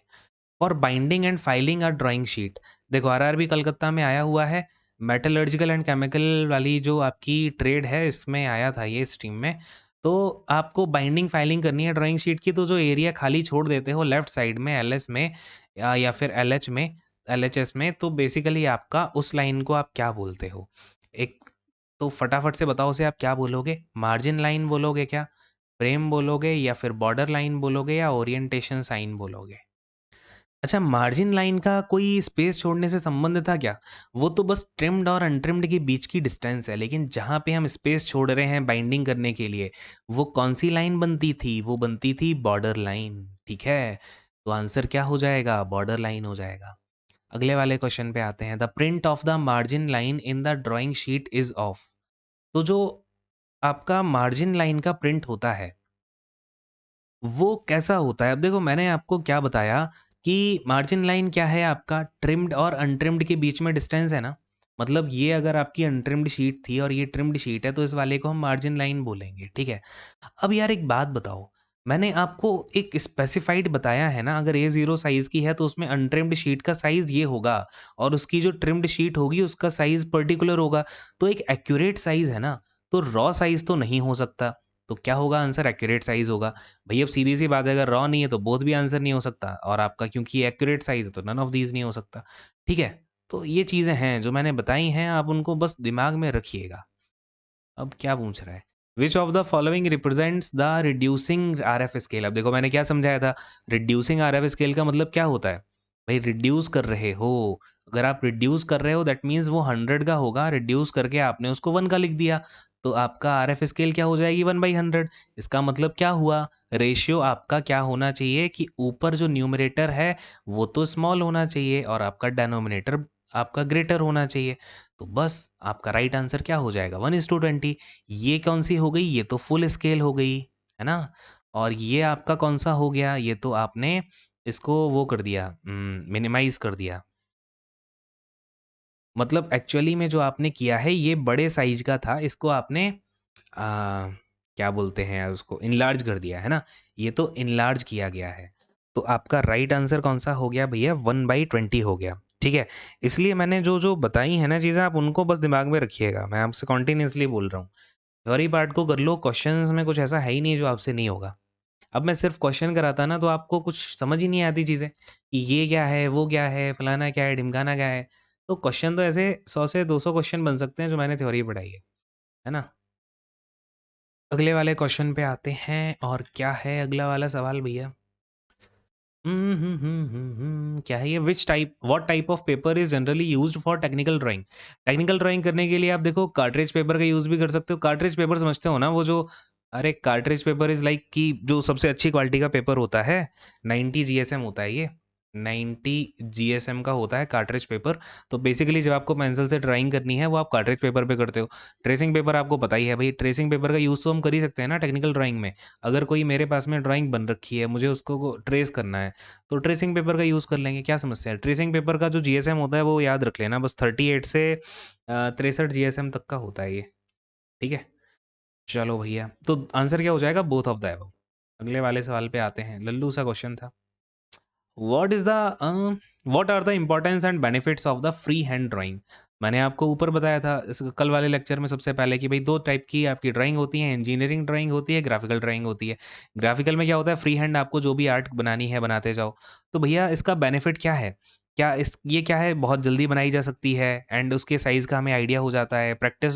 और binding and filing a drawing sheet. देखो आरआरबी कलकत्ता में आया हुआ है, मेटलर्जिकल एंड केमिकल वाली जो आपकी ट्रेड है इसमें आया था ये स्ट्रीम में। तो आपको बाइंडिंग फाइलिंग करनी है ड्राइंग शीट की, तो जो एरिया खाली छोड़ देते हो लेफ्ट साइड में एलएस में या फिर एलएच में, एलएचएस में, तो बेसिकली आपका उस लाइन को आप क्या बोलते हो? एक तो फटाफट से बताओ उसे आप क्या बोलोगे? मार्जिन लाइन बोलोगे क्या? फ्रेम बोलोगे या फिर बॉर्डर लाइन बोलोगे या ओरिएंटेशन साइन बोलोगे? अच्छा, मार्जिन लाइन का कोई स्पेस छोड़ने से संबंध था क्या? वो तो बस ट्रिम्ड और अनट्रिम्ड के बीच की डिस्टेंस है, लेकिन जहाँ पे हम स्पेस छोड़ रहे हैं बाइंडिंग करने के लिए, वो कौन-सी लाइन बनती थी? वो बनती थी बॉर्डर लाइन, ठीक है? तो आंसर क्या हो जाएगा? बॉर्डर लाइन हो जाएगा। अगले वाले क्वेश्चन पे आते हैं। The print of the margin line in the drawing sheet is of. तो जो आपका मार्जिन लाइन का प्रिंट होता है वो कैसा होता है? अब देखो मैंने आपको क्या बताया कि मार्जिन लाइन क्या है आपका ट्रिम्ड और अनट्रिम्ड के बीच में डिस्टेंस है ना? मतलब ये अगर आपकी अनट्रिम्ड शीट थी और ये ट्रिम्ड शीट है तो इस वाले को हम मार्जिन लाइन बोलेंगे, ठीक है? अब यार एक बात बताओ, मैंने आपको एक स्पेसिफाइड बताया है ना, अगर A0 साइज़ की है तो उसमें अनट्रिम्ड शीट का साइज़ ये होगा और उसकी जो ट्रिम्ड शीट होगी उसका साइज़ पर्टिकुलर होगा। तो एक एक्यूरेट साइज़ है ना, तो रॉ साइज़ तो नहीं हो सकता। तो क्या होगा आंसर? एक्यूरेट साइज़ होगा। भई अब सीधी-सी बात है, अगर रॉ नहीं है तो बोथ भी आंसर नहीं हो सकता और आपका क्योंकि एक्यूरेट साइज़ है तो नन ऑफ दीज़ नहीं हो सकता। ठीक है? तो ये चीज़ें हैं जो मैंने बताई हैं, आप उनको बस दिमाग में रखिएगा। अब क्या पूछ रहा है? Which of the following represents the reducing RF scale? अब देखो मैंने क्या समझाया था, रिड्यूसिंग आरएफ स्केल का मतलब क्या होता है? भई रिड्यूस कर रहे हो, अगर आप रिड्यूस कर रहे हो दैट मीन्स वो 100 का होगा, रिड्यूस करके आपने उसको 1 का लिख दिया, तो आपका आरएफ स्केल क्या हो जाएगी 1/100। इसका मतलब क्या हुआ? रेशियो आपका क्या होना चाहिए कि ऊपर जो न्यूमरेटर है, वो तो स्मॉल होना चाहिए और आपका डिनोमिनेटर आपका ग्रेटर होना चाहिए। तो बस आपका राइट आंसर क्या हो जाएगा 1:20। ये कौन सी हो गई? ये तो फुल स्केल हो गई, है ना? और ये आपका कौन सा हो गया? ये तो आपने इसको वो कर दिया, मिनिमाइज कर दिया। मतलब एक्चुअली में जो आपने किया है ये बड़े साइज का था, इसको आपने क्या बोलते हैं यार उसको, इनलार्ज कर दिया है ना? ये तो इनलार्ज किया गया है। तो आपका राइट आंसर कौन सा हो गया भैया? 1/20 हो गया, ठीक है? इसलिए मैंने जो बताई है ना चीज़ें, आप उनको बस दिमाग में रखिएगा। मैं आपसे कॉन्टिन्यूअसली बोल रहा हूँ। थ्योरी पार्ट को कर लो, क्वेश्चंस में कुछ ऐसा है ही नहीं जो आपसे नहीं होगा। अब मैं सिर्फ़ क्वेश्चन कराता ना तो आपको कुछ समझ ही नहीं आती चीज़ें, कि ये क्या है, वो क्या है, फलाना क्या है, ढिमकाना क्या है। तो क्वेश्चन तो ऐसे 100 से 200 क्वेश्चन बन सकते हैं जो मैंने थ्योरी पढ़ाई है ना? अगले वाले क्वेश्चन पे आते हैं और क्या है अगला वाला सवाल भैया? क्या है ये? Which type what type of paper is generally used for technical drawing? Technical drawing करने के लिए आप देखो कार्ट्रिज पेपर का यूज़ भी कर सकते हो। कार्ट्रिज पेपर समझते हो ना? वो जो, अरे कार्ट्रिज पेपर इज़ लाइक कि जो सबसे अच्छी क्वालिटी का पेपर होता है, 90 जीएसएम होता है ये। 90 जीएसएम का होता है कार्ट्रिज पेपर। तो बेसिकली जब आपको पेंसिल से ड्राइंग करनी है वो आप कार्ट्रिज पेपर पे करते हो। ट्रेसिंग पेपर आपको पता ही है भई, ट्रेसिंग पेपर का यूज़ तो हम कर ही सकते हैं ना टेक्निकल ड्राइंग में। अगर कोई मेरे पास में ड्राइंग बन रखी है, मुझे उसको को ट्रेस करना है, तो ट्रेसिंग पेपर का यूज़ कर लेंगे, क्या समस्या है? ट्रेसिंग पेपर का जो जीएसएम होता है वो याद रख लेना, बस 38 से 63 जीएसएम तक का होता है ये, ठीक है? चलो भैया, तो आंसर क्या हो जाएगा? Both of the above. अगले वाले सवाल पे आते हैं, लल्लू सा क्वेश्चन था। What is the what are the importance and benefits of the free hand drawing? मैंने आपको ऊपर बताया था कल वाले लेक्चर में सबसे पहले कि भाई दो टाइप की आपकी ड्राइंग होती है, इंजीनियरिंग ड्राइंग होती है, ग्राफिकल ड्राइंग होती है। ग्राफिकल में क्या होता है, फ्री हैंड आपको जो भी आर्ट बनानी है बनाते जाओ। तो भैया इसका बेनिफिट क्या है? क्या इस ये क्या है, बहुत जल्दी बनाई जा सकती है एंड उसके साइज़ का हमें आइडिया हो जाता है। Practice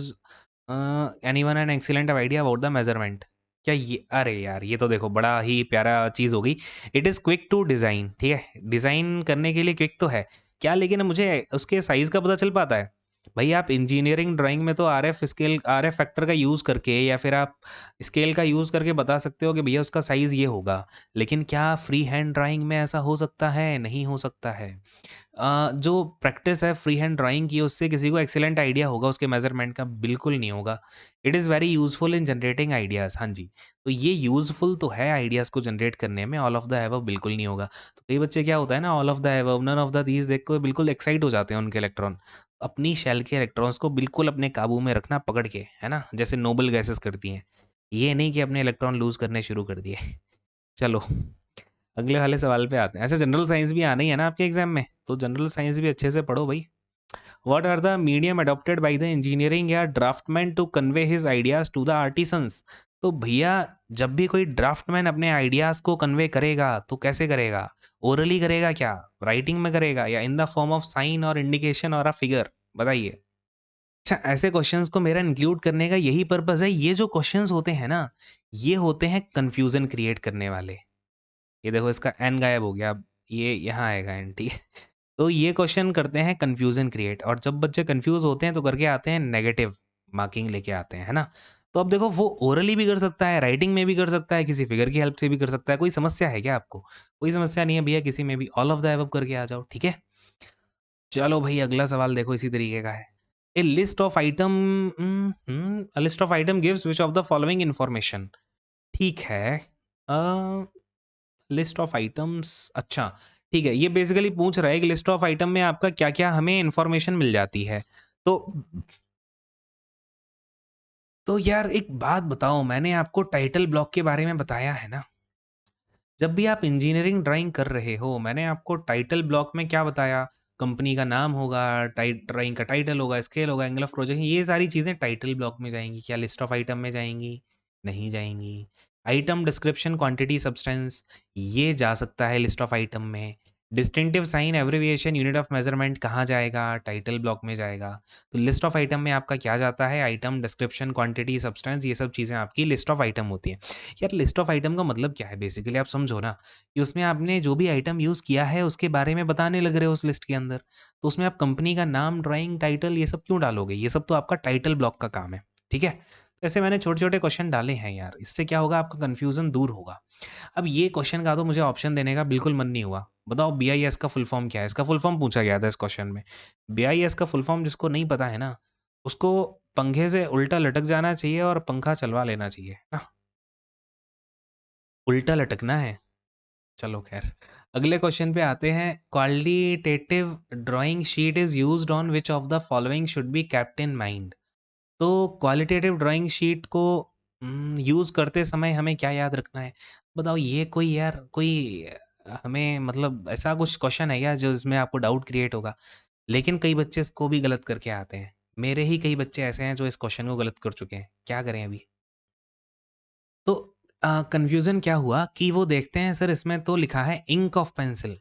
anyone an excellent idea about the measurement. क्या ये, अरे यार ये तो देखो बड़ा ही प्यारा चीज़ हो गई। It is quick to design, ठीक है? डिज़ाइन करने के लिए क्विक तो है। क्या लेकिन मुझे उसके साइज़ का पता चल पाता है? भई आप इंजीनियरिंग ड्राइंग में तो आरएफ स्केल, आरएफ फैक्टर का यूज़ करके या फिर आप स्केल का यूज़ करके बता सकते हो कि भैया उसका साइज़ ये होगा। लेकिन क्या फ्री हैंड ड्राइंग में ऐसा हो सकता है? नहीं हो सकता है। जो प्रैक्टिस है फ्री हैंड ड्राइंग की, उससे किसी को एक्सीलेंट आइडिया होगा उसके मेज़रमेंट का? बिल्कुल नहीं होगा। It is very useful in generating ideas. हाँ जी, तो ये यूज़फुल तो है आइडियाज़ को जनरेट करने में, ऑल ऑफ द अबव बिल्कुल नहीं होगा। तो कई बच्चे क्या होता है ना, all of the above, none of these दीज़ देख के बिल्कुल एक्साइट हो जाते हैं उनके इलेक्ट्रॉन। अपनी शेल के इलेक्ट्रॉन्स को बिल्कुल अपने काबू में रखना पकड़ के, है ना? जैसे नोबल गैसेज़ करती हैं। ये नहीं कि अपने इलेक्ट्रॉन लूज़ करने शुरू कर दिए। चलो, अगले वाले सवाल पे आते हैं। अच्छा, जनरल साइंस भी आना ही है ना आपके एग्ज़ाम में, तो जनरल साइंस भी अच्छे से पढ़ो भई। What are the medium adopted by the engineering या draftman to convey his ideas to the artisans? तो भैया जब भी कोई ड्राफ्टमैन अपने आइडियाज़ को कन्वे करेगा तो कैसे करेगा? ओरली करेगा क्या? राइटिंग में करेगा या in the form of sine और इंडिकेशन और अ फिगर? बताइए। अच्छा, ऐसे क्वेश्चंस को मेरा इंक्लूड करने का यही पर्पस है। ये जो क्वेश्चंस होते हैं ना, ये होते हैं कन्फ्यूजन क्रिएट करने वाले। ये देखो इसका एन गायब हो गया, अब ये यहाँ आएगा एन, ठीक है? तो ये क्वेश्चन करते हैं कन्फ्यूजन क्रिएट, और जब बच्चे कन्फ्यूज होते हैं तो करके आते हैं नेगेटिव मार्किंग लेके आते हैं, है ना? तो अब देखो वो ओरली भी कर सकता है, राइटिंग में भी कर सकता है, किसी फिगर की हेल्प से भी कर सकता है। कोई समस्या है क्या आपको? कोई समस्या नहीं है भैया, किसी में भी ऑल ऑफ द अबव करके आ जाओ, ठीक है? चलो भाई अगला सवाल देखो इसी तरीके का है। A list of item, a list of item gives which of the following information? ठीक है। अ लिस्ट ऑफ आइटम्स, अच्छा, ठीक है, ये बेसिकली पूछ रहा है कि लिस्ट ऑफ आइटम में आपका क्या-क्या हमें इन्फॉर्मेशन मिल जाती है। तो यार एक बात बताओ, मैंने आपको टाइटल ब्लॉक के बारे में बताया है ना? जब भी आप इंजीनियरिंग ड्राइंग कर रहे हो, मैंने आपको टाइटल ब्लॉक में क्या बताया? कंपनी का नाम होगा, ड्राइंग का टाइटल होगा, स्केल होगा, एंगल ऑफ प्रोजेक्शन, ये सारी चीज़ें टाइटल ब्लॉक में जाएँगी। क्या लिस्ट ऑफ आइटम में जाएँगी? नहीं जाएँगी। आइटम डिस्क्रिप्शन, क्वांटिटी, सब्सटेंस, ये जा सकता है लिस्ट ऑफ आइटम में। Distinctive sign, abbreviation, unit of measurement कहाँ जाएगा? टाइटल ब्लॉक में जाएगा। तो लिस्ट ऑफ आइटम में आपका क्या जाता है? आइटम, डिस्क्रिप्शन, क्वांटिटी, सब्सटेंस, ये सब चीज़ें आपकी लिस्ट ऑफ आइटम होती हैं। यार लिस्ट ऑफ आइटम का मतलब क्या है? बेसिकली आप समझो ना, कि उसमें आपने जो भी आइटम यूज़ किया है उसके बारे में बताने लग रहे हो उस लिस्ट के अंदर। तो उसमें आप कंपनी का नाम, ड्राइंग, टाइटल ये सब क्यों डालोगे? ये सब तो आपका टाइटल ब्लॉक का काम है, ठीक है? तो ऐसे मैंने छोटे-छोटे क्वेश्चन डाले हैं यार, इससे क्या होगा, आपका कन्फ्यूज़न दूर होगा। अब ये क्वेश्चन का तो मुझे ऑप्शन देने का बिल्कुल मन नहीं हुआ। बताओ बीआईएस का फुल फॉर्म क्या है? इसका फुल फॉर्म पूछा गया था इस क्वेश्चन में। बीआईएस का फुल फॉर्म जिसको नहीं पता है ना, उसको पंखे से उल्टा लटक जाना चाहिए और पंखा चलवा लेना चाहिए ना। उल्टा लटकना है। चलो ख़ैर, अगले क्वेश्चन पे आते हैं। Qualitative drawing sheet is used on which of the following should be kept in mind? तो क्वालिटेटिव ड्राइंग शीट को यूज़ करते समय हमें क्या याद रखना है? बताओ, ये कोई यार कोई हमें मतलब ऐसा कुछ क्वेश्चन है क्या जो इसमें आपको डाउट क्रिएट होगा? लेकिन कई बच्चे इसको भी गलत करके आते हैं। मेरे ही कई बच्चे ऐसे हैं जो इस क्वेश्चन को गलत कर चुके हैं। क्या करें अभी? तो कन्फ्यूज़न क्या हुआ कि वो देखते हैं सर इसमें तो लिखा है इंक ऑफ पेंसिल।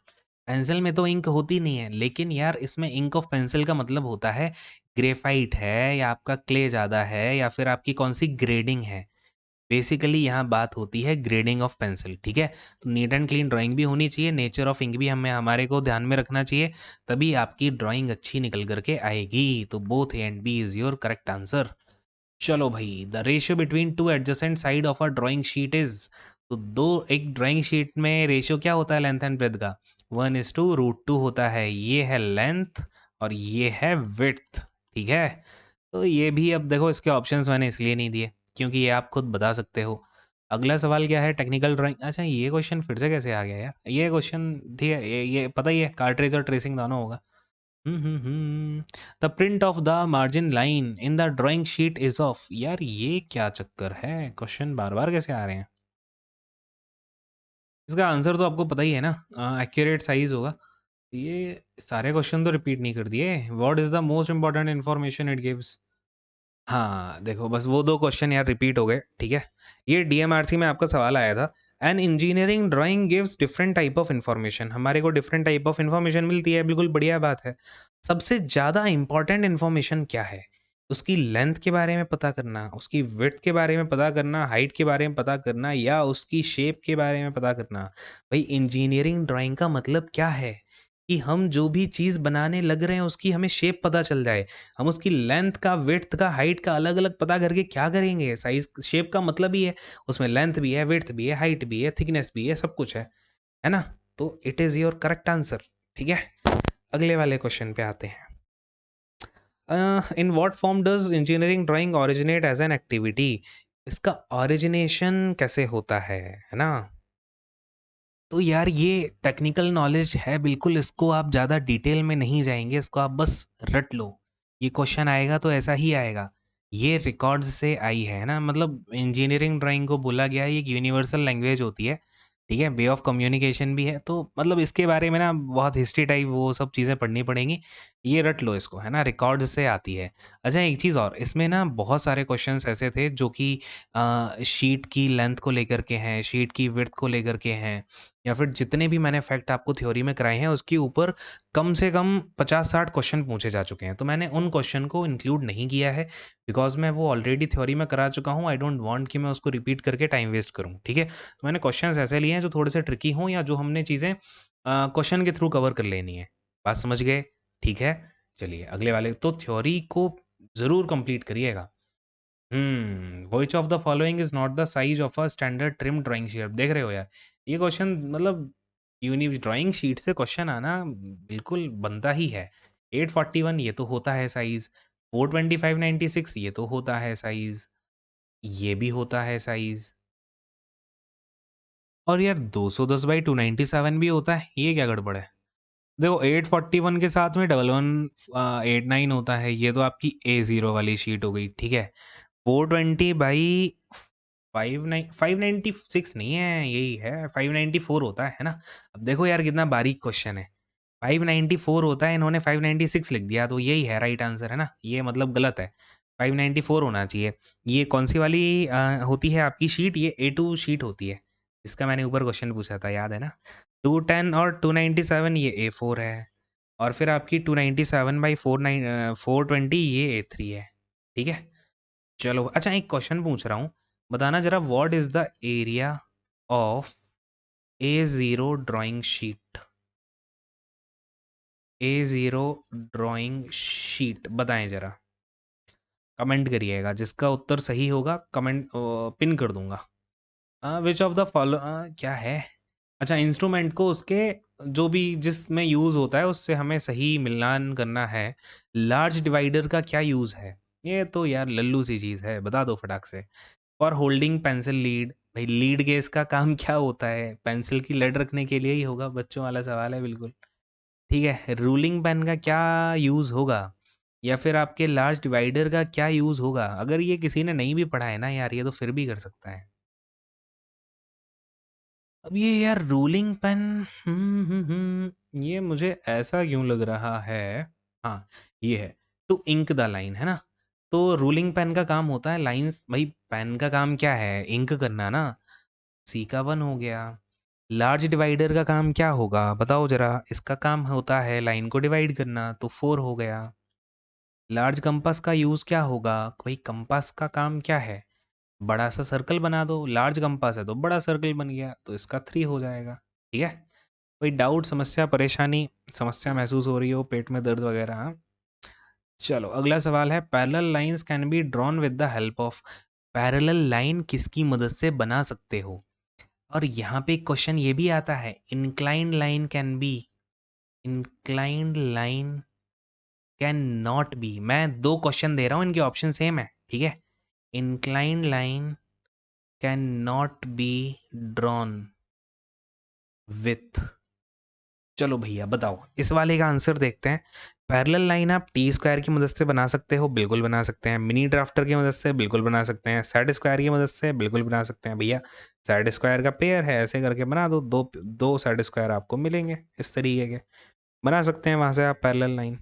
पेंसिल में तो इंक होती नहीं है, लेकिन यार इसमें इंक ऑफ पेंसिल का मतलब होता है ग्रेफ़ाइट है या आपका क्ले ज़्यादा है या फिर आपकी कौन-सी ग्रेडिंग है। बेसिकली यहाँ बात होती है ग्रेडिंग ऑफ पेंसिल, ठीक है? तो नीट एंड क्लीन ड्राइंग भी होनी चाहिए, नेचर ऑफ इंक भी हमें हमारे को ध्यान में रखना चाहिए, तभी आपकी ड्राइंग अच्छी निकल कर के आएगी। तो both A and B is your correct answer. चलो भाई, the ratio between two adjacent side of a drawing sheet is, तो दो एक ड्राइंग शीट में रेशियो क्या होता है लेंथ एंड ब्रेथ का? 1:√2 होता है। ये है लेंथ और ये है विड्थ, ठीक है? तो ये भी अब देखो, इसके ऑप्शंस मैंने इसलिए नहीं दिए क्योंकि ये आप खुद बता सकते हो। अगला सवाल क्या है? Technical drawing. अच्छा, ये क्वेश्चन फिर से कैसे आ गया यार? ये क्वेश्चन ठीक है, ये पता ही है, कार्ट्रिज और ट्रेसिंग दोनों होगा। The print of the margin line in the drawing sheet is of. यार ये क्या चक्कर है? क्वेश्चन बार बार कैसे आ रहे हैं? इसका आंसर तो आपको पता ही है ना, एक्यूरेट साइज़ होगा। ये सारे क्वेश्चन तो रिपीट नहीं कर दिए। What is the most important information it gives? हाँ, देखो बस वो 2 क्वेश्चन यार रिपीट हो गए, ठीक है? ये डीएमआरसी में आपका सवाल आया था। An engineering drawing gives different type of information. हमारे को डिफरेंट टाइप ऑफ इन्फॉर्मेशन मिलती है, बिल्कुल बढ़िया बात है। सबसे ज़्यादा इम्पोर्टेंट इन्फॉर्मेशन क्या है? उसकी लेंथ के बारे में पता करना, उसकी विड्थ के बारे में पता करना, हाइट के बारे में पता करना या उसकी शेप के बारे में पता करना। भाई इंजीनियरिंग ड्राइंग का मतलब क्या है? कि हम जो भी चीज़ बनाने लग रहे हैं उसकी हमें शेप पता चल जाए। हम उसकी लेंथ का, विड्थ का, हाइट का अलग-अलग पता करके क्या करेंगे? साइज़ शेप का मतलब ही है, उसमें लेंथ भी है, विड्थ भी है, हाइट भी है, थिकनेस भी है, सब कुछ है ना? तो it is your correct answer, ठीक है? अगले वाले क्वेश्चन पे आते हैं। In what form does engineering drawing originate as an activity? इसका ओरिजिनेशन कैसे होता है ना? तो यार ये टेक्निकल नॉलेज है बिल्कुल, इसको आप ज़्यादा डिटेल में नहीं जाएँगे, इसको आप बस रट लो। ये क्वेश्चन आएगा तो ऐसा ही आएगा। ये रिकॉर्ड्स से आई है ना, मतलब इंजीनियरिंग ड्राइंग को बोला गया है ये एक यूनिवर्सल लैंग्वेज होती है, ठीक है? वे ऑफ कम्युनिकेशन भी है, तो मतलब इसके बारे में ना बहुत हिस्ट्री टाइप वो सब चीज़ें पढ़नी पड़ेंगी। ये रट लो इसको, है ना? रिकॉर्ड्स से आती है। अच्छा एक चीज़ और, इसमें ना बहुत सारे क्वेश्चन्स ऐसे थे जो कि शीट की लेंथ को लेकर के हैं, शीट की विड्थ को लेकर के हैं, या फिर जितने भी मैंने फैक्ट आपको थ्योरी में कराए हैं उसके ऊपर कम से कम 50-60 क्वेश्चन पूछे जा चुके हैं। तो मैंने उन क्वेश्चन को इंक्लूड नहीं किया है बिकॉज़ मैं वो ऑलरेडी थ्योरी में करा चुका हूँ। आई डोंट वांट कि मैं उसको रिपीट करके टाइम वेस्ट करूँ, ठीक है? तो मैंने क्वेश्चन्स ऐसे लिए हैं जो थोड़े से ट्रिकी हों या जो हमने चीज़ें क्वेश्चन के थ्रू कवर कर लेनी है। बात समझ गए? ठीक है? चलिए अगले वाले, तो थ्योरी को ज़रूर कंप्लीट करिएगा। Which of the following is not the size of a standard trim drawing sheet? देख रहे हो यार, ये क्वेश्चन मतलब ड्राइंग शीट से क्वेश्चन आना बिल्कुल बनता ही है। 841 ये तो होता है साइज़, 42596 ये तो होता है साइज़, ये भी होता है साइज़, और यार 210 बाई 297 भी होता है, ये क्या गड़बड़ है? देखो 841 के साथ में 1189 होता है, ये तो आपकी A0 वाली शीट हो गई, ठीक है? 420 बाई 596 नहीं है, यही है 594 होता है ना? अब देखो यार कितना बारीक क्वेश्चन है। 594 होता है, इन्होंने 596 लिख दिया तो यही है राइट आंसर, है ना? ये मतलब गलत है, 594 होना चाहिए। ये कौन-सी वाली होती है आपकी शीट? ये A2 शीट होती है, जिसका मैंने ऊपर क्वेश्चन पूछा था, याद है ना? 210 और 297 ये A4 है, और फिर आपकी 297 बाई 420 ये A3 है, ठीक है? चलो अच्छा एक क्वेश्चन पूछ रहा हूँ, बताना ज़रा what is the area of A0 drawing sheet? A0 drawing sheet बताएं ज़रा, कमेंट करिएगा, जिसका उत्तर सही होगा कमेंट पिन कर दूंगा। विच ऑफ द फॉलो क्या है? अच्छा इंस्ट्रूमेंट को उसके जो भी जिसमें यूज़ होता है उससे हमें सही मिलान करना है। लार्ज डिवाइडर का क्या यूज़ है? ये तो यार लल्लू सी चीज़ है, बता दो फटाक से। फॉर होल्डिंग पेंसिल लीड, भाई लीड के इसका काम क्या होता है? पेंसिल की लड़ रखने के लिए ही होगा, बच्चों वाला सवाल है बिल्कुल। ठीक है, रूलिंग पेन का क्या यूज़ होगा? या फिर आपके लार्ज डिवाइडर का क्या यूज़ होगा? अगर ये किसी ने नहीं भी पढ़ा है ना यार, ये तो फिर भी कर सकता है। अब ये यार रूलिंग पेन, ये मुझे ऐसा क्यों लग रहा है? हाँ, ये है, टू इंक द लाइन, है ना? तो रूलिंग पेन का काम होता है लाइन्स, भाई पेन का काम क्या है? इंक करना ना, सी का 1 हो गया। लार्ज डिवाइडर का काम क्या होगा? बताओ ज़रा, इसका काम होता है लाइन को डिवाइड करना, तो 4 हो गया। लार्ज कंपास का यूज़ क्या होगा? भाई कंपास का काम क्या है? बड़ा सा सर्कल बना दो, लार्ज कंपास है तो बड़ा सर्कल बन गया, तो इसका 3 हो जाएगा, ठीक है? कोई डाउट, समस्या, परेशानी, समस्या महसूस हो रही हो, पेट में दर्द वगैरह? हाँ? चलो अगला सवाल है, parallel lines can be drawn with the help of? Parallel line किसकी मदद से बना सकते हो? और यहाँ पे क्वेश्चन ये भी आता है, inclined line can be, inclined line can not be. मैं दो क्वेश्चन दे रहा हूँ, इनके ऑप्शन सेम है, ठीक है? Inclined line can not be drawn with, चलो भैया बताओ, इस वाले का आंसर देखते हैं। पैरेलल लाइन आप टी स्क्वायर की मदद से बना सकते हो, बिल्कुल बना सकते हैं। मिनी ड्राफ्टर की मदद से बिल्कुल बना सकते हैं। सेट स्क्वायर की मदद से बिल्कुल बना सकते हैं। भैया सेट स्क्वायर का पेयर है, ऐसे करके बना दो, दो दो सेट स्क्वायर आपको मिलेंगे इस तरीके के, बना सकते हैं वहां से आप पैरेलल लाइन।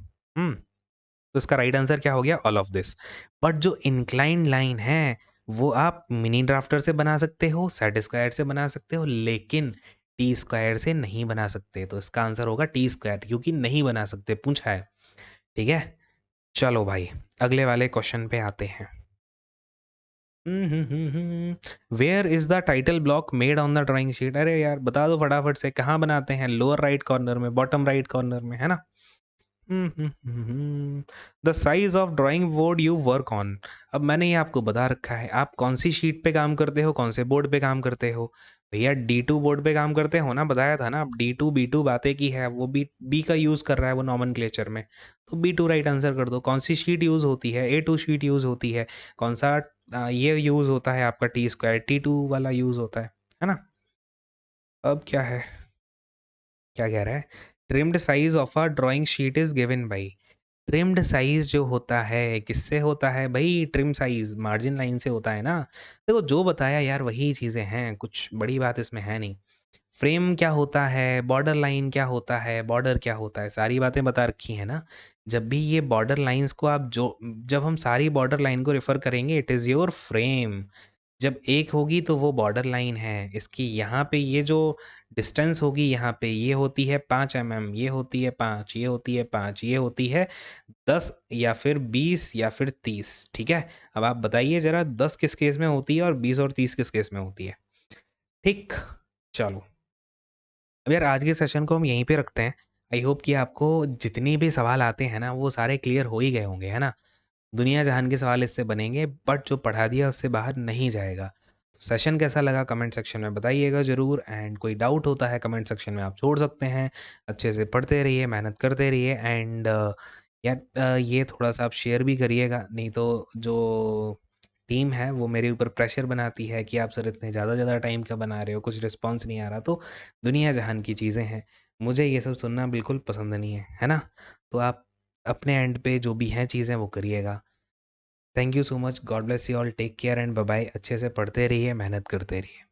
तो इसका राइट आंसर क्या हो गया? All of this. बट जो इंक्लाइंड लाइन है वो आप मिनी ड्राफ्टर से बना सकते हो, सेट स्क्वायर से बना सकते हो, लेकिन टी स्क्वायर से नहीं बना सकते। तो इसका आंसर होगा टी स्क्वायर, क्योंकि नहीं बना सकते, पूछा है। ठीक है, चलो भाई अगले वाले क्वेश्चन पे आते हैं। Where is the title block made on the drawing sheet? अरे यार बता दो फटाफट से, कहाँ बनाते हैं? लोअर राइट कॉर्नर में, बॉटम राइट कॉर्नर में, है ना? The size of drawing board you work on. अब मैंने ये आपको बता रखा है, आप कौन सी शीट पे काम करते हो, कौन से बोर्ड पे काम करते हो। भैया D2 बोर्ड पे काम करते हो ना, बताया था ना। अब D2 B2 बातें की है, वो बी का यूज़ कर रहा है वो नॉमेनक्लेचर में, तो B2 राइट आंसर कर दो। कौन सी शीट यूज़ होती है? A2 शीट यूज़ होती है। कौन सा ये यूज़ होता है आपका टी स्क्वायर, T2 वाला यूज़ होता है ना? अब क्या है, क्या कह रहा है? Trimmed size of a drawing sheet is given by. Trimmed size जो होता है किससे होता है भाई? ट्रिम साइज मार्जिन लाइन से होता है ना। देखो जो बताया यार वही चीज़ें हैं, कुछ बड़ी बात इसमें है नहीं। फ्रेम क्या होता है, बॉर्डर लाइन क्या होता है, बॉर्डर क्या होता है, सारी बातें बता रखी हैं ना। जब भी ये बॉर्डर लाइंस को आप जो, जब हम सारी बॉर्डर लाइन को रेफर करेंगे, इट इज़ योर फ्रेम। जब एक होगी तो वो बॉर्डर लाइन है इसकी। यहाँ पे ये जो डिस्टेंस होगी, यहाँ पे ये होती है 5 mm, ये होती है 5, ये होती है 5, ये होती है 10 या फिर 20 या फिर 30। ठीक है, अब आप बताइए जरा 10 किस केस में होती है और 20 और 30 किस केस में होती है? ठीक, चलो अब यार आज के सेशन को हम यहीं पे रखते हैं। आई होप कि आपको जितनी भी सवाल आते हैं ना वो सारे क्लियर हो ही गए होंगे, है ना। दुनिया जहान के सवाल इससे बनेंगे, बट जो पढ़ा दिया उससे बाहर नहीं जाएगा। तो सेशन कैसा लगा कमेंट सेक्शन में बताइएगा ज़रूर, एंड कोई डाउट होता है कमेंट सेक्शन में आप छोड़ सकते हैं। अच्छे से पढ़ते रहिए, मेहनत करते रहिए, एंड यार ये थोड़ा सा आप शेयर भी करिएगा, नहीं तो जो टीम है वो मेरे ऊपर प्रेशर बनाती है कि आप सर इतने ज़्यादा टाइम का बना रहे हो, कुछ रिस्पॉन्स नहीं आ रहा। तो दुनिया जहान की चीज़ें हैं, मुझे ये सब सुनना बिल्कुल पसंद नहीं है ना। तो आप अपने एंड पे जो भी हैं चीज़ें वो करिएगा। Thank you so much, God bless you all, take care and bye bye. अच्छे से पढ़ते रहिए, मेहनत करते रहिए।